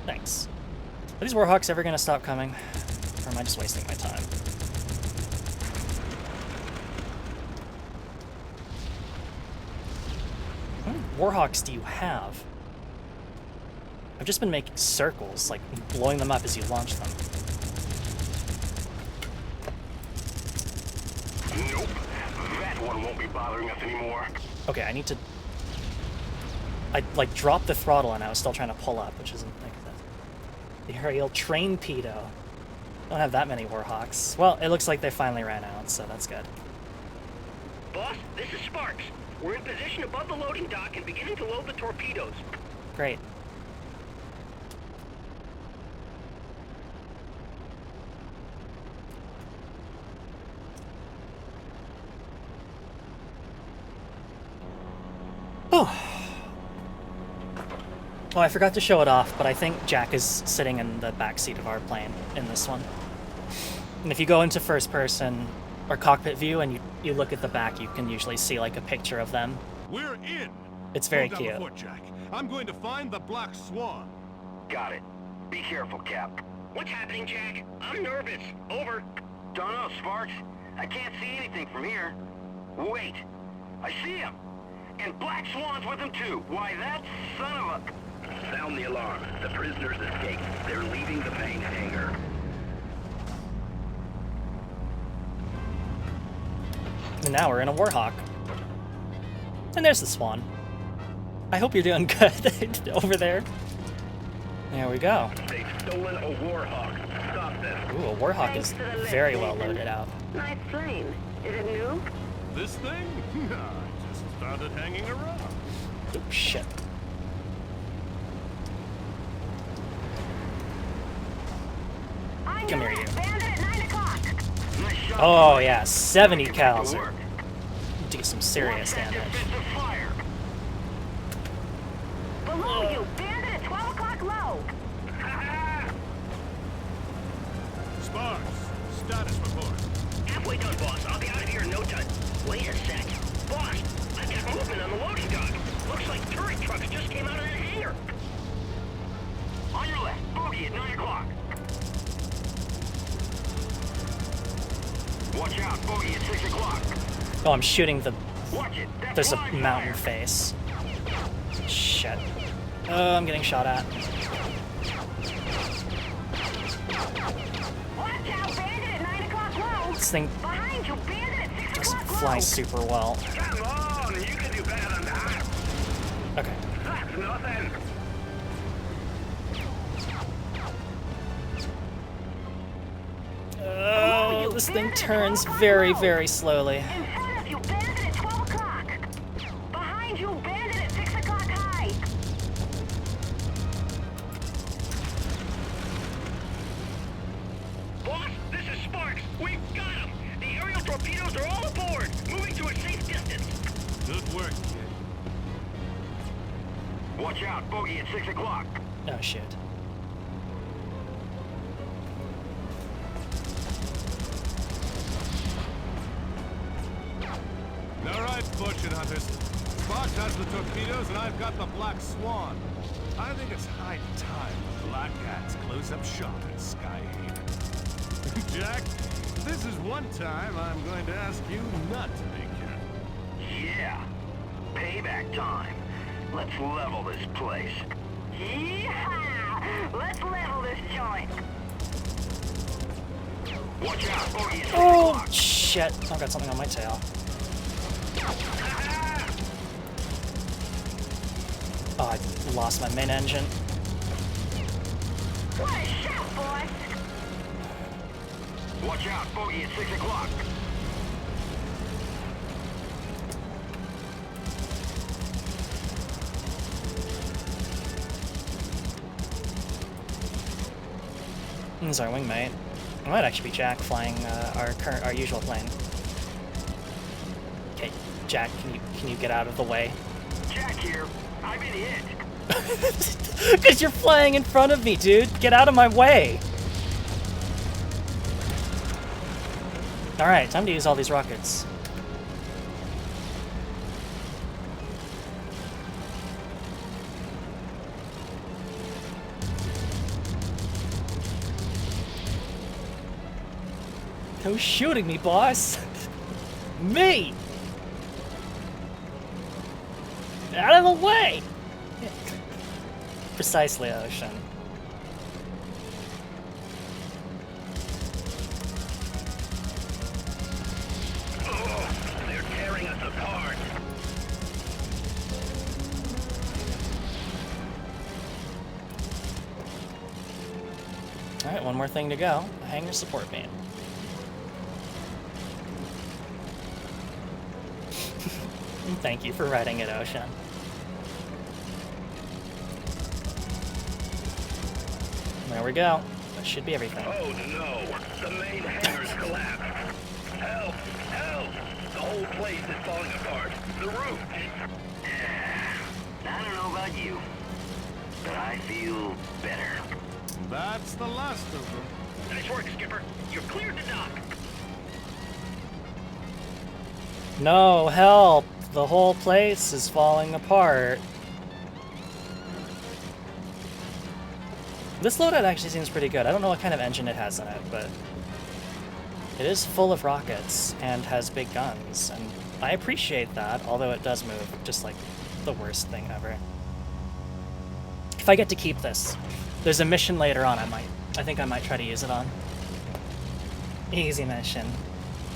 Thanks. Are these Warhawks ever gonna stop coming? Or am I just wasting my time? How many Warhawks do you have? I've just been making circles, like blowing them up as you launch them. Nope. That one won't be bothering us anymore. Okay, I need to... I, like, dropped the throttle and I was still trying to pull up, which isn't like that. The aerial train pedo. Don't have that many Warhawks. Well, it looks like they finally ran out, so that's good. Boss, this is Sparks. We're in position above the loading dock and beginning to load the torpedoes. Great. Oh, I forgot to show it off, but I think Jack is sitting in the back seat of our plane in this one. And if you go into first person or cockpit view and you look at the back, you can usually see like a picture of them. We're in. It's very Hold down cute. the fort, Jack. I'm going to find the Black Swan. Got it. Be careful, Cap. What's happening, Jack? I'm nervous. Over. Don't know, Sparks. I can't see anything from here. Wait. I see him. And Black Swan's with him, too. Why, that son of a... Sound the alarm. The prisoners escaped. They're leaving the main hangar. And now we're in a Warhawk. And there's the Swan. I hope you're doing good over there. There we go. They've stolen a Warhawk. Stop them. Ooh, a Warhawk is very well loaded out. Nice plane. Is it new? This thing? I just found it hanging around. Oh, shit. Come here, you. Bandit at 9 o'clock. Nice shot. Oh, yeah, 70 cals. Work. Do some serious damage. Defensive fire. Below you, Bandit at 12 o'clock low. Sparks, status report. Halfway done, boss. I'll be out of here in no time. Wait a sec. Boss, I've got movement on the loading dock. Looks like turret trucks just came out of that hangar. On your left. Bogey at 9 o'clock. Watch out. Bogey at 6 o'clock. Oh, I'm shooting the... Watch it. That's There's a live mountain fire. face. Shit. Oh, I'm getting shot at. Watch out, Bandit at 9 o'clock low. This thing Behind you, Bandit at 6 doesn't o'clock fly low. super well. Come on. You can do better than that. Okay. That's nothing. Oh, this thing turns very, very slowly. In front of you, Bandit at 12 o'clock. Behind you, Bandit at 6 o'clock high. Boss, this is Sparks. We've got him. The aerial torpedoes are all aboard. Moving to a safe distance. Good work, kid. Watch out. Bogey at 6 o'clock. Oh, shit. All right, fortune hunters. Sparks has the torpedoes, and I've got the Black Swan. I think it's high time the Black Hats close up shop at Sky Haven. Jack, this is one time I'm going to ask you not to be careful. Yeah. Payback time. Let's level this place. Yeehaw! Let's level this joint. Watch out, bogey at 6 Oh, o'clock. shit. I've got something on my tail. Oh, I lost my main engine. What a shot, boys! Watch out, bogey at 6 o'clock. This is our wingmate. It might actually be Jack flying our usual plane. Okay, Jack, can you get out of the way? Jack here. I'm in it. Because you're flying in front of me, dude. Get out of my way. All right, time to use all these rockets. Who's shooting me, boss? Me! Out of the way! Precisely, Ocean. Oh, they're tearing us apart. Alright, one more thing to go. Hangar support beam. Thank you for writing it, Ocean. There we go. That should be everything. Oh no, the main hangar's collapsed. Help! Help! The whole place is falling apart. The roof. I don't know about you, but I feel better. That's the last of them. Nice work, Skipper. You're cleared to dock. No, help! The whole place is falling apart. This loadout actually seems pretty good. I don't know what kind of engine it has in it, but it is full of rockets and has big guns, and I appreciate that, although it does move just like the worst thing ever. If I get to keep this, there's a mission later on I think I might try to use it on. Easy mission.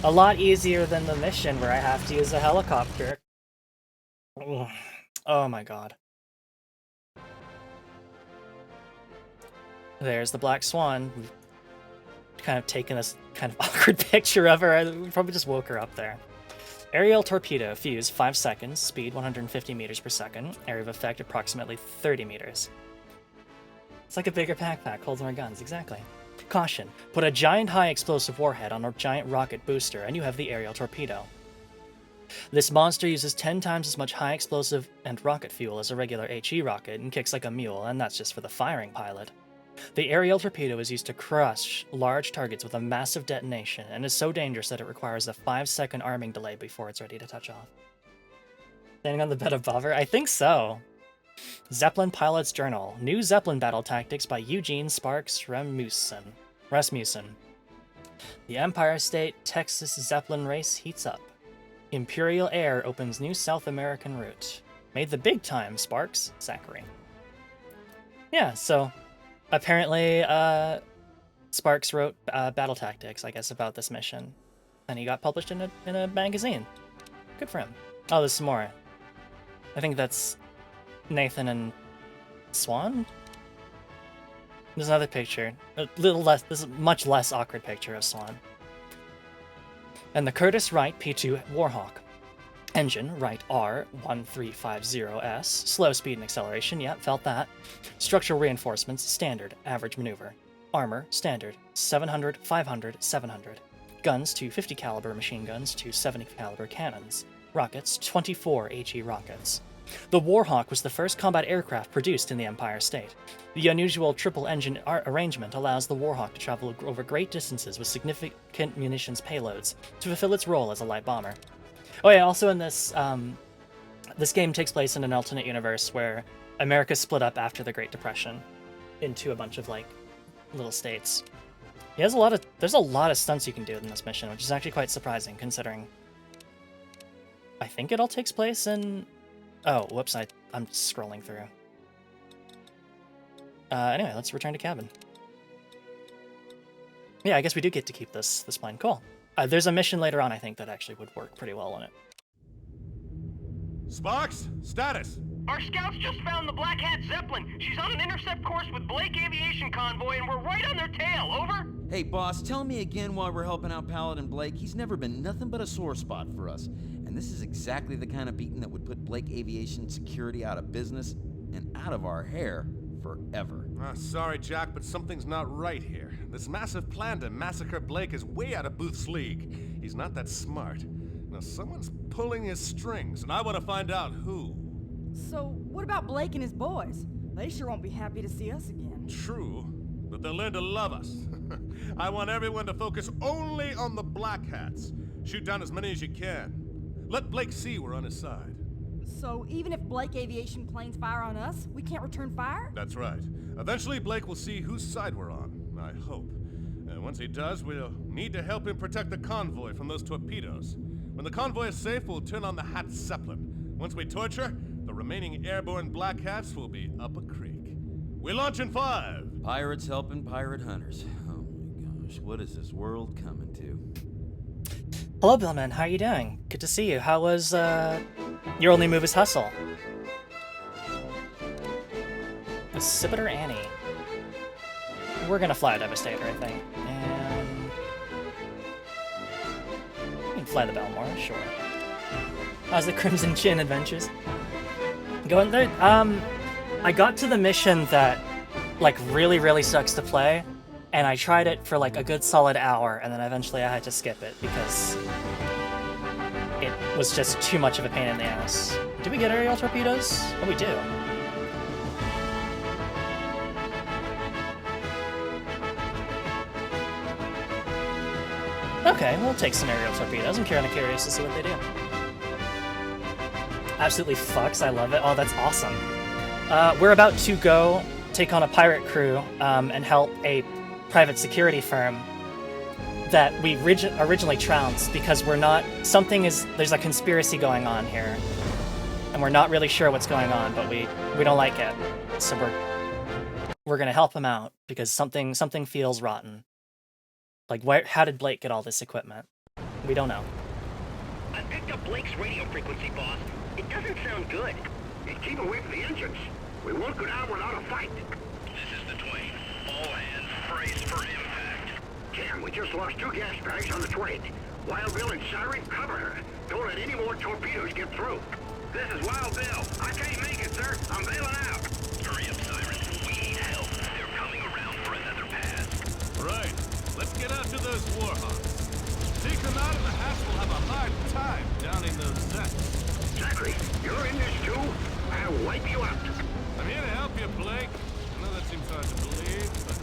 A lot easier than the mission where I have to use a helicopter. Ugh. Oh my god. There's the Black Swan. We've kind of taken this kind of awkward picture of her. We probably just woke her up there. Aerial torpedo, fuse 5 seconds, speed 150 meters per second, area of effect approximately 30 meters. It's like a bigger backpack, holds more guns, exactly. Caution, put a giant high explosive warhead on a giant rocket booster and you have the aerial torpedo. This monster uses 10 times as much high explosive and rocket fuel as a regular HE rocket and kicks like a mule, and that's just for the firing pilot. The aerial torpedo is used to crush large targets with a massive detonation and is so dangerous that it requires a 5-second arming delay before it's ready to touch off. Standing on the bed above her? I think so. Zeppelin Pilot's Journal. New Zeppelin Battle Tactics by Eugene Sparks Rasmussen. The Empire State Texas Zeppelin race heats up. Imperial Air opens new South American route. Made the big time, Sparks. Zachary. Yeah, so apparently Sparks wrote battle tactics, I guess, about this mission. And he got published in a magazine. Good for him. Oh, there's some more. I think that's Nathan and Swan? There's another picture. A little less, this is a much less awkward picture of Swan. And the Curtiss Wright P2 Warhawk. Engine, Wright R1350S. Slow speed and acceleration, yep, felt that. Structural reinforcements, standard, average maneuver. Armor, standard, 700, 500, 700. Guns, 250 caliber machine guns, 270 caliber cannons. Rockets, 24 HE rockets. The Warhawk was the first combat aircraft produced in the Empire State. The unusual triple-engine arrangement allows the Warhawk to travel over great distances with significant munitions payloads to fulfill its role as a light bomber. Oh yeah, also in this, this game takes place in an alternate universe where America split up after the Great Depression into a bunch of, like, little states. There's a lot of stunts you can do in this mission, which is actually quite surprising, considering I think it all takes place in... Oh, whoops, I I'm scrolling through. Anyway, let's return to cabin. Yeah, I guess we do get to keep this plane. Cool. There's a mission later on, I think, that actually would work pretty well on it. Sparks, status. Our scouts just found the Black Hat Zeppelin. She's on an intercept course with Blake Aviation Convoy, and we're right on their tail. Over? Hey, boss, tell me again why we're helping out Paladin Blake. He's never been nothing but a sore spot for us. And this is exactly the kind of beating that would put Blake Aviation Security out of business and out of our hair forever. Sorry, Jack, but something's not right here. This massive plan to massacre Blake is way out of Booth's league. He's not that smart. Now, someone's pulling his strings, and I want to find out who. So, what about Blake and his boys? They sure won't be happy to see us again. True, but they'll learn to love us. I want everyone to focus only on the Black Hats. Shoot down as many as you can. Let Blake see we're on his side. So, even if Blake Aviation planes fire on us, we can't return fire? That's right. Eventually, Blake will see whose side we're on, I hope. And once he does, we'll need to help him protect the convoy from those torpedoes. When the convoy is safe, we'll turn on the Hat Zeppelin. Once we torture, the remaining airborne Black Hats will be up a creek. We launch in 5. Pirates helping pirate hunters. Oh my gosh, what is this world coming to? Hello, Billman. How are you doing? Good to see you. How was, your only move is hustle? The Scipiter Annie. We're gonna fly a Devastator, I think. And... we can fly the Belmore, sure. How's the Crimson Chin Adventures? Going there? I got to the mission that, like, really sucks to play, and I tried it for, like, a good solid hour, and then eventually I had to skip it, because it was just too much of a pain in the ass. Did we get aerial torpedoes? Oh, we do. Okay, we'll take some aerial torpedoes. I'm kind of curious to see what they do. Absolutely fucks, I love it. Oh, that's awesome. We're about to go take on a pirate crew and help a private security firm that we originally trounced because we're not... there's a conspiracy going on here. And we're not really sure what's going on, but we don't like it. So we're gonna help them out because something feels rotten. Like, how did Blake get all this equipment? We don't know. I picked up Blake's radio frequency, boss. It doesn't sound good. Keep away from the engines. We won't go down without a fight. This is the Twain. All hands brace for impact. Damn, we just lost 2 gas bags on the Twain. Wild Bill and Siren, cover her. Don't let any more torpedoes get through. This is Wild Bill. I can't make it, sir. I'm bailing out. Hurry up, Siren. We need help. They're coming around for another pass. Right. Let's get out to those warhawks. Take them out and the Hats will have a hard time downing those Zeps. Zachary, you're in this too? I'll wipe you out. I'm here to help you, Blake. I know that seems hard to believe, but...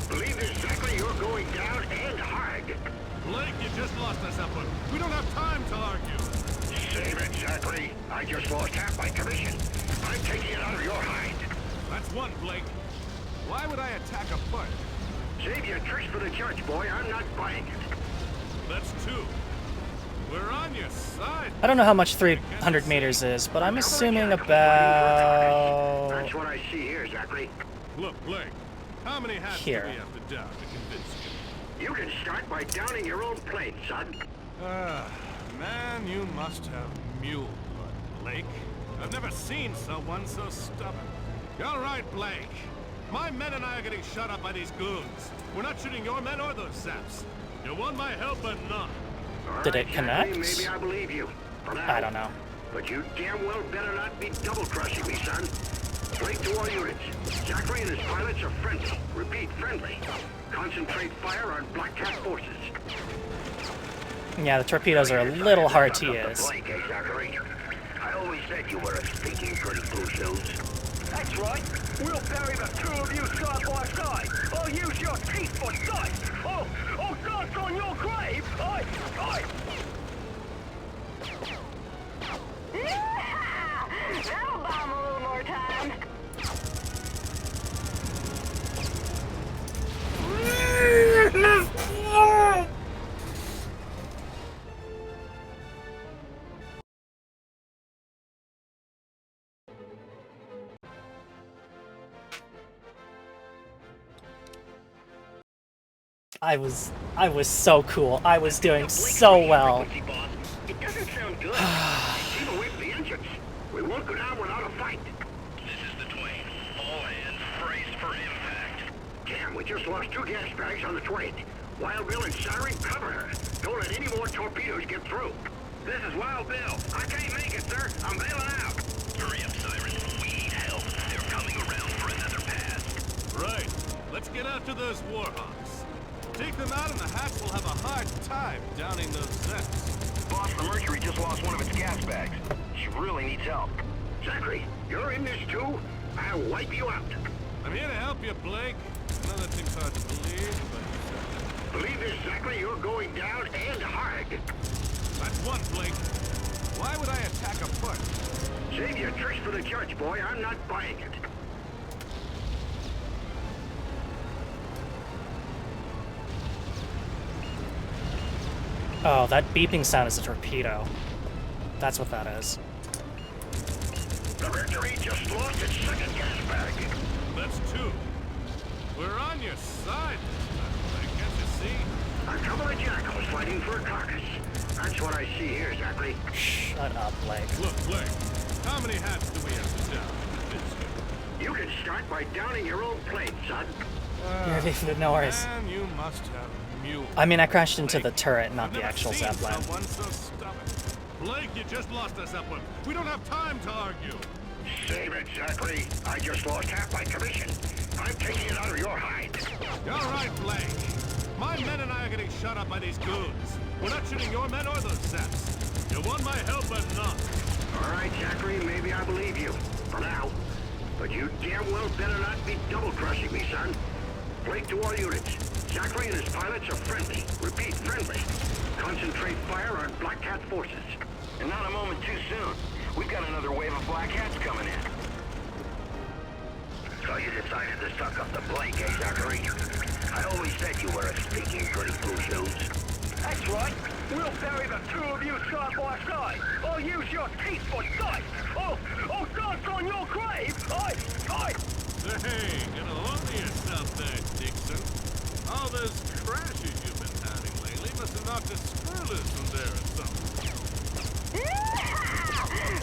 Believe this, Zachary, you're going down and hard. Blake, you just lost us that one. We don't have time to argue. Save it, Zachary. I just lost half my commission. I'm taking it out of your hide. That's one, Blake. Why would I attack a part? Save your tricks for the church, boy. I'm not buying it. That's 2. We're on your side. I don't know how much 300 meters is, but I'm assuming about... That's what I see here, Zachary. Look, Blake, how many Hats do we Here. have to down to convince you? You can start by downing your own plane, son. Man, you must have mule blood, Blake. I've never seen someone so stubborn. You're all right, Blake. My men and I are getting shot up by these goons. We're not shooting your men or those Zaps. You want my help or not? Did it connect? Maybe I believe you. For now. I don't know. But you damn well better not be double-crossing me, son. Blake to all units. Zachary and his pilots are friendly. Repeat, friendly. Concentrate fire on Black Cat forces. Yeah, the torpedoes are a little hard to use. Blake, eh, Zachary? I always said you were a stinking pretty blue shoes. That's right. We'll bury the 2 of you side by side. I'll use your teeth for dice. Oh, dance on your grave. Aye. That'll buy him a little more time. I was so cool. I was doing so well. It doesn't sound good. Keep away from the engines. We won't go down without a fight. This is the Twain. All hands braced for impact. Damn, we just lost 2 gas bags on the Twain. Wild Bill and Siren, cover her. Don't let any more torpedoes get through. This is Wild Bill. I can't make it, sir. I'm bailing out. Hurry up, Siren. We need help. They're coming around for another pass. Right. Let's get after those Warhawks. Take them out and the Hats will have a hard time downing those Zeps. Boss, the Mercury just lost one of its gas bags. She really needs help. Zachary, you're in this too? I'll wipe you out. I'm here to help you, Blake. I know that thing's hard to believe, but... Believe this, Zachary, you're going down and hard. That's one, Blake. Why would I attack a port? Save your tricks for the judge, boy. I'm not buying it. Oh, that beeping sound is a torpedo. That's what that is. The Mercury just lost its second gas bag. That's 2. We're on your side this time, Blake. Can't you see? A couple of jackals fighting for a carcass. That's what I see here, Zachary. Shut up, Blake. Look, Blake. How many Hats do we have to down? You can start by downing your own plane, son. No worries. Man, you must have mule. I mean, I crashed into the turret, I've not the never actual seen Zeppelin. someone so stubborn. Blake, you just lost a Zeppelin. We don't have time to argue. Save it, Zachary. I just lost half my commission. I'm taking it out of your hide. You're right, Blake. My men and I are getting shot up by these goons. We're not shooting your men or those Zeps. You want my help or not? All right, Zachary, maybe I believe you. For now. But you damn well better not be double-crossing me, son. Blake to all units. Zachary and his pilots are friendly. Repeat, friendly. Concentrate fire on Black Hat forces. And not a moment too soon. We've got another wave of Black Hats coming in. So you decided to suck up the Blake, eh, Zachary? I always said you were a stinking goody two-shoes. That's right. We'll bury the 2 of you side by side. I'll use your teeth for dice. Oh, dance on your grave. I. Hey, get a hold of yourself there, Dixon. All those crashes you've been having lately must have knocked a screw loose from there or something.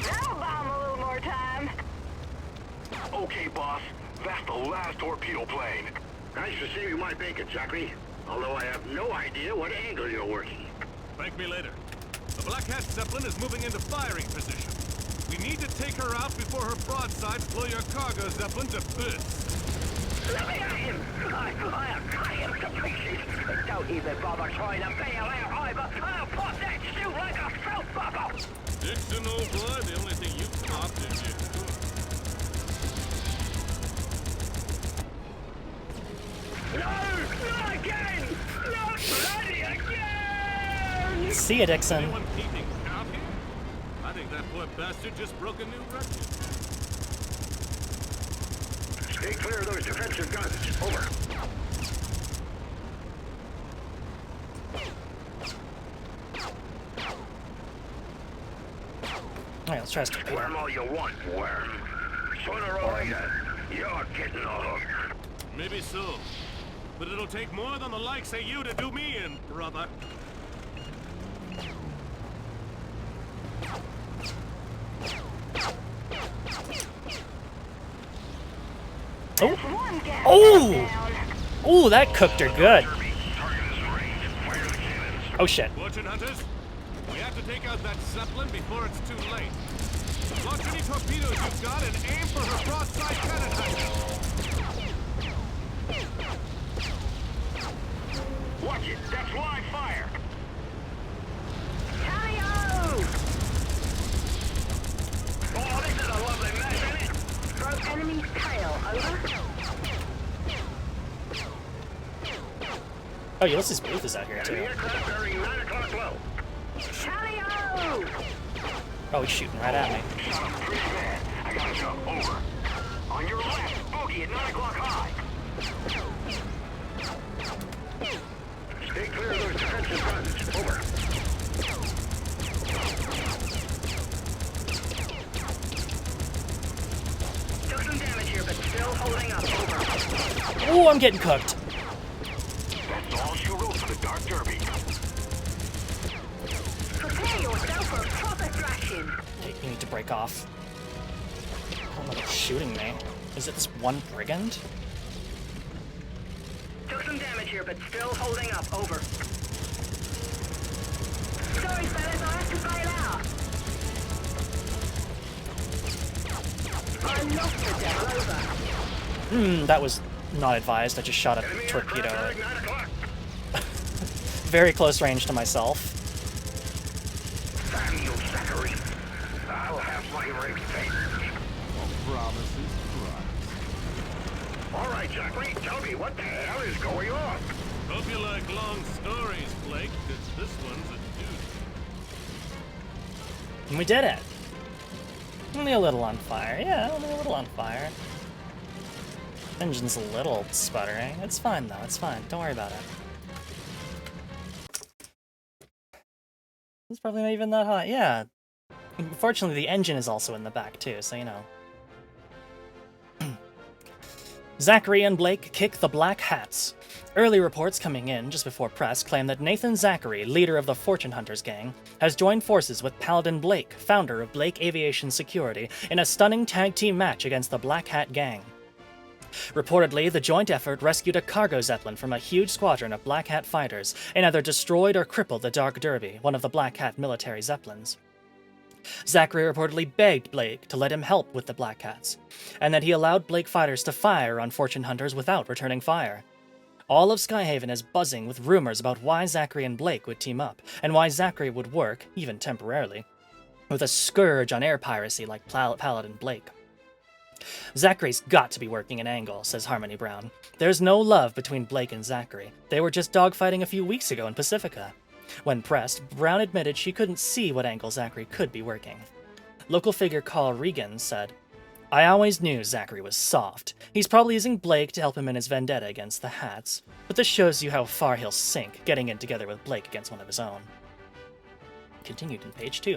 That'll buy 'em a little more time. Okay, boss. That's the last torpedo plane. Nice to see you my bacon, Zachary. Although I have no idea what angle you're working. Thank me later. The Black Hat Zeppelin is moving into firing position. We need to take her out before her broadsides blow your cargo Zeppelin to bits. Let me at him! I'll cut him to pieces! Don't even bother trying to bail out either! I'll pop that suit like a soap bubble! Dixon, old boy, the only thing you popped is your foot. No! Not again! Not bloody again! See ya, Dixon. Anyone keeping count here? I think that poor bastard just broke a new record. Stay clear of those defensive guns. Over. Alright, let's try this torpedo. Worm all you want, worm. Sooner or later, you're getting a hook. Maybe so. But it'll take more than the likes of you to do me in, brother. Oh! Oh, that cooked her good. Oh shit. Fortune hunters, we have to take out that Zeppelin before it's too late. Launch any torpedoes you've got and aim for her broadside cannon hatch. Watch it. That's live fire. Tally-o! Oh, this is a lovely mess, isn't it? Broke enemy's tail, over. Oh, Ulysses Booth is out here The too. aircraft bearing 9 o'clock low. Tally-o! Oh, he's shooting right at me. Shot him pretty bad. I gotta go. Over. On your left, bogey at 9 o'clock high. Stay clear of those defensive guns. Over. Took some damage here, but still holding up, over. Oh, I'm getting cooked. That's all she the Dark Derby. Prepare yourself for a proper thrashing. Hey, you need to break off. Oh, no, they're shooting me. Is it this one brigand? Took some damage here, but still holding up. Over. Sorry, fellas, I have to bail out. I lost the devil. Over. That was not advised. I just shot a Enemy torpedo aircraft at at 9 o'clock. very close range to myself. Damn you, Zachary. I'll have my revenge. Promises, promises. All right, Zachary, tell me what the hell is going on? Hope you like long stories, Blake, because this one's a doozy. And we did it. Only a little on fire. Yeah, only a little on fire. Engine's a little sputtering. It's fine, though. It's fine. Don't worry about it. It's probably not even that hot. Yeah. Unfortunately, the engine is also in the back, too, so you know. Zachary and Blake kick the Black Hats. Early reports coming in just before press claim that Nathan Zachary, leader of the Fortune Hunters gang, has joined forces with Paladin Blake, founder of Blake Aviation Security, in a stunning tag team match against the Black Hat gang. Reportedly, the joint effort rescued a cargo zeppelin from a huge squadron of Black Hat fighters and either destroyed or crippled the Dark Derby, one of the Black Hat military zeppelins. Zachary reportedly begged Blake to let him help with the Black Hats, and that he allowed Blake fighters to fire on Fortune Hunters without returning fire. All of Skyhaven is buzzing with rumors about why Zachary and Blake would team up, and why Zachary would work, even temporarily, with a scourge on air piracy like Paladin Blake. Zachary's got to be working an angle, says Harmony Brown. There's no love between Blake and Zachary. They were just dogfighting a few weeks ago in Pacifica. When pressed, Brown admitted she couldn't see what angle Zachary could be working. Local figure Carl Regan said, I always knew Zachary was soft. He's probably using Blake to help him in his vendetta against the Hats. But this shows you how far he'll sink, getting in together with Blake against one of his own. Continued in page 2.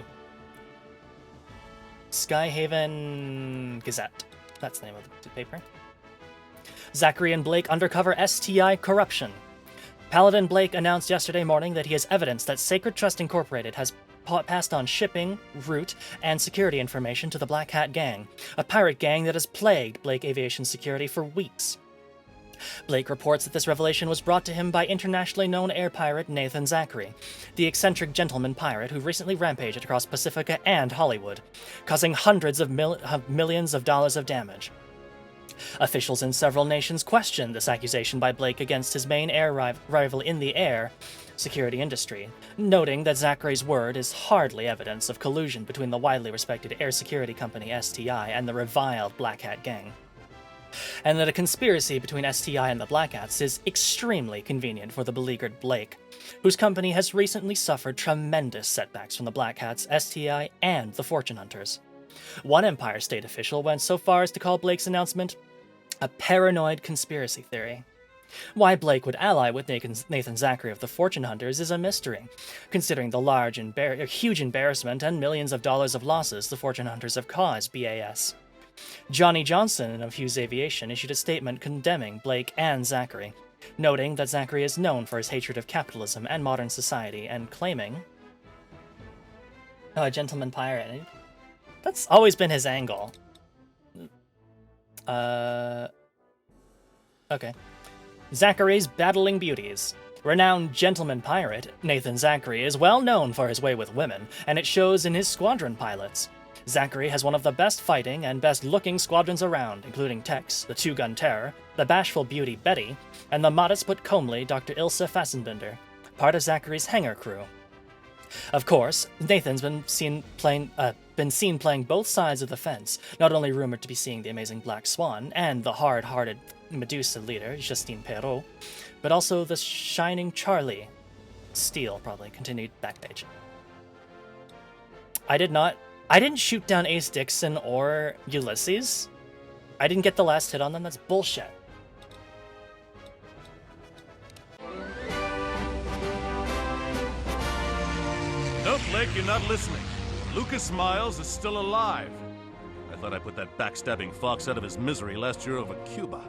Skyhaven Gazette. That's the name of the paper. Zachary and Blake undercover STI corruption. Paladin Blake announced yesterday morning that he has evidence that Sacred Trust Incorporated has passed on shipping, route, and security information to the Black Hat Gang, a pirate gang that has plagued Blake Aviation Security for weeks. Blake reports that this revelation was brought to him by internationally known air pirate Nathan Zachary, the eccentric gentleman pirate who recently rampaged across Pacifica and Hollywood, causing hundreds of millions of dollars of damage. Officials in several nations questioned this accusation by Blake against his main air rival in the air security industry, noting that Zachary's word is hardly evidence of collusion between the widely respected air security company STI and the reviled Black Hat Gang, and that a conspiracy between STI and the Black Hats is extremely convenient for the beleaguered Blake, whose company has recently suffered tremendous setbacks from the Black Hats, STI, and the Fortune Hunters. One Empire State official went so far as to call Blake's announcement a paranoid conspiracy theory. Why Blake would ally with Nathan Zachary of the Fortune Hunters is a mystery, considering the huge embarrassment and millions of dollars of losses the Fortune Hunters have caused BAS. Johnny Johnson of Hughes Aviation issued a statement condemning Blake and Zachary, noting that Zachary is known for his hatred of capitalism and modern society, and claiming, a gentleman pirate. That's always been his angle. Okay. Zachary's battling beauties. Renowned gentleman pirate, Nathan Zachary is well known for his way with women, and it shows in his squadron pilots. Zachary has one of the best fighting and best looking squadrons around, including Tex, the two-gun terror, the bashful beauty Betty, and the modest but comely Dr. Ilse Fassenbinder, part of Zachary's hangar crew. Of course, Nathan's been seen playing both sides of the fence, not only rumored to be seeing the amazing Black Swan and the hard-hearted Medusa leader, Justine Perrault, but also the shining Charlie. Steele, probably. Continued back page. I didn't shoot down Ace Dixon or Ulysses. I didn't get the last hit on them. That's bullshit. No, Blake, you're not listening. Lucas Miles is still alive. I thought I put that backstabbing fox out of his misery last year over Cuba.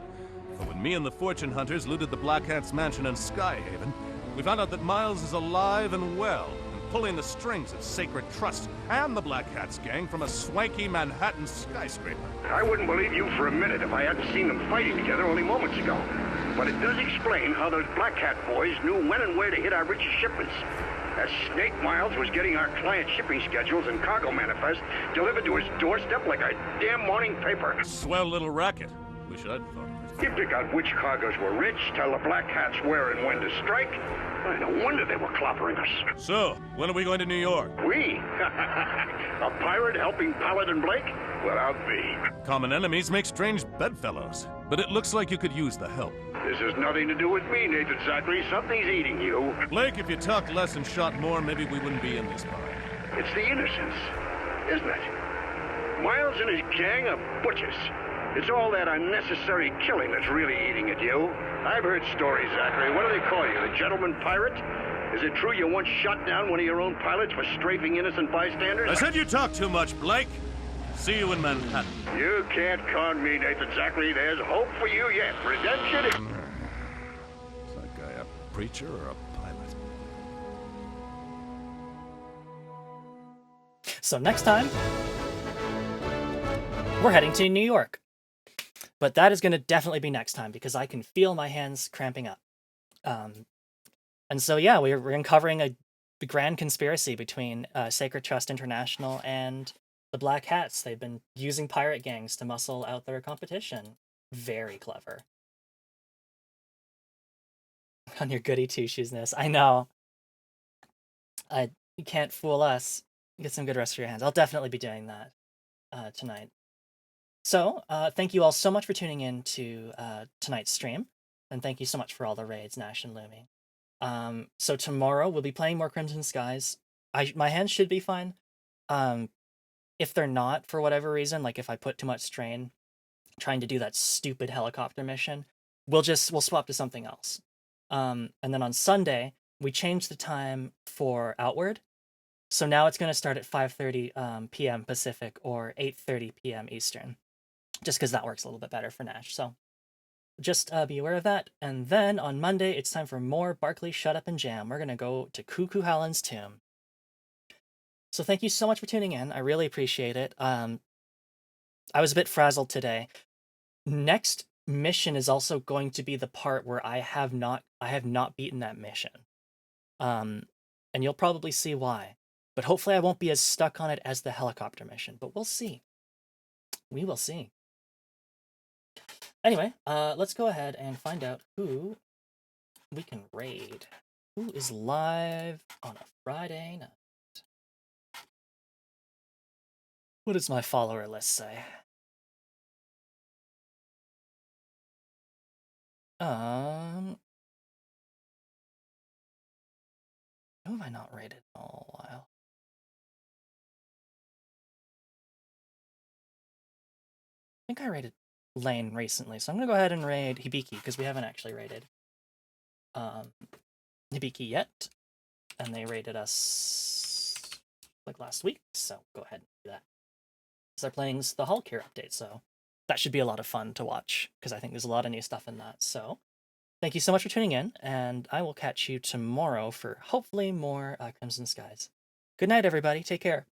But when me and the Fortune Hunters looted the Black Hat's mansion in Skyhaven, We found out that Miles is alive and well, and pulling the strings of Sacred Trust and the Black Hats gang from a swanky Manhattan skyscraper. I wouldn't believe you for a minute if I hadn't seen them fighting together only moments ago. But it does explain how those Black Hat boys knew when and where to hit our richest shipments. As Snake Miles was getting our client shipping schedules and cargo manifest delivered to his doorstep like a damn morning paper. Swell little racket. Wish I'd thought of it. You pick out which cargoes were rich, tell the Black Hats where and when to strike. Well, no wonder they were clobbering us. So, when are we going to New York? We? A pirate helping Paladin Blake? Well, I'll be. Common enemies make strange bedfellows, but it looks like you could use the help. This has nothing to do with me, Nathan Zachary. Something's eating you. Blake, if you talked less and shot more, maybe we wouldn't be in this bind. It's the innocence, isn't it? Miles and his gang are butchers. It's all that unnecessary killing that's really eating at you. I've heard stories, Zachary. What do they call you, the gentleman pirate? Is it true you once shot down one of your own pilots for strafing innocent bystanders? I said you talk too much, Blake. See you in Manhattan. You can't con me, Nathan Zachary. There's hope for you yet. Redemption is... Is that guy a preacher or a pilot? So next time, we're heading to New York. But that is going to definitely be next time, because I can feel my hands cramping up. And so, yeah, we're uncovering a grand conspiracy between Sacred Trust International and the Black Hats. They've been using pirate gangs to muscle out their competition. Very clever. On your goody two-shoesness. I know. You can't fool us. Get some good rest for your hands. I'll definitely be doing that tonight. So, thank you all so much for tuning in to tonight's stream. And thank you so much for all the raids, Nash and Lumi. So tomorrow we'll be playing more Crimson Skies. My hands should be fine. If they're not, for whatever reason, like if I put too much strain trying to do that stupid helicopter mission, we'll swap to something else. And then on Sunday, we changed the time for Outward. So now it's going to start at 5:30 p.m. Pacific or 8:30 p.m. Eastern, just because that works a little bit better for Nash. So just be aware of that. And then on Monday, it's time for more Barkley Shut Up and Jam. We're going to go to Cuckoo Howland's tomb. So thank you so much for tuning in. I really appreciate it. I was a bit frazzled today. Next mission is also going to be the part where I have not beaten that mission. And you'll probably see why. But hopefully I won't be as stuck on it as the helicopter mission. But we'll see. We will see. Anyway, let's go ahead and find out who we can raid. Who is live on a Friday night? What does my follower list say? Who have I not raided in a while? I think I raided Lane recently, so I'm gonna go ahead and raid Hibiki, because we haven't actually raided Hibiki yet, and they raided us like last week, so go ahead and do that. Because they're playing the Hulk here update, so that should be a lot of fun to watch, because I think there's a lot of new stuff in that. So thank you so much for tuning in, and I will catch you tomorrow for hopefully more Crimson Skies. Good night, everybody. Take care.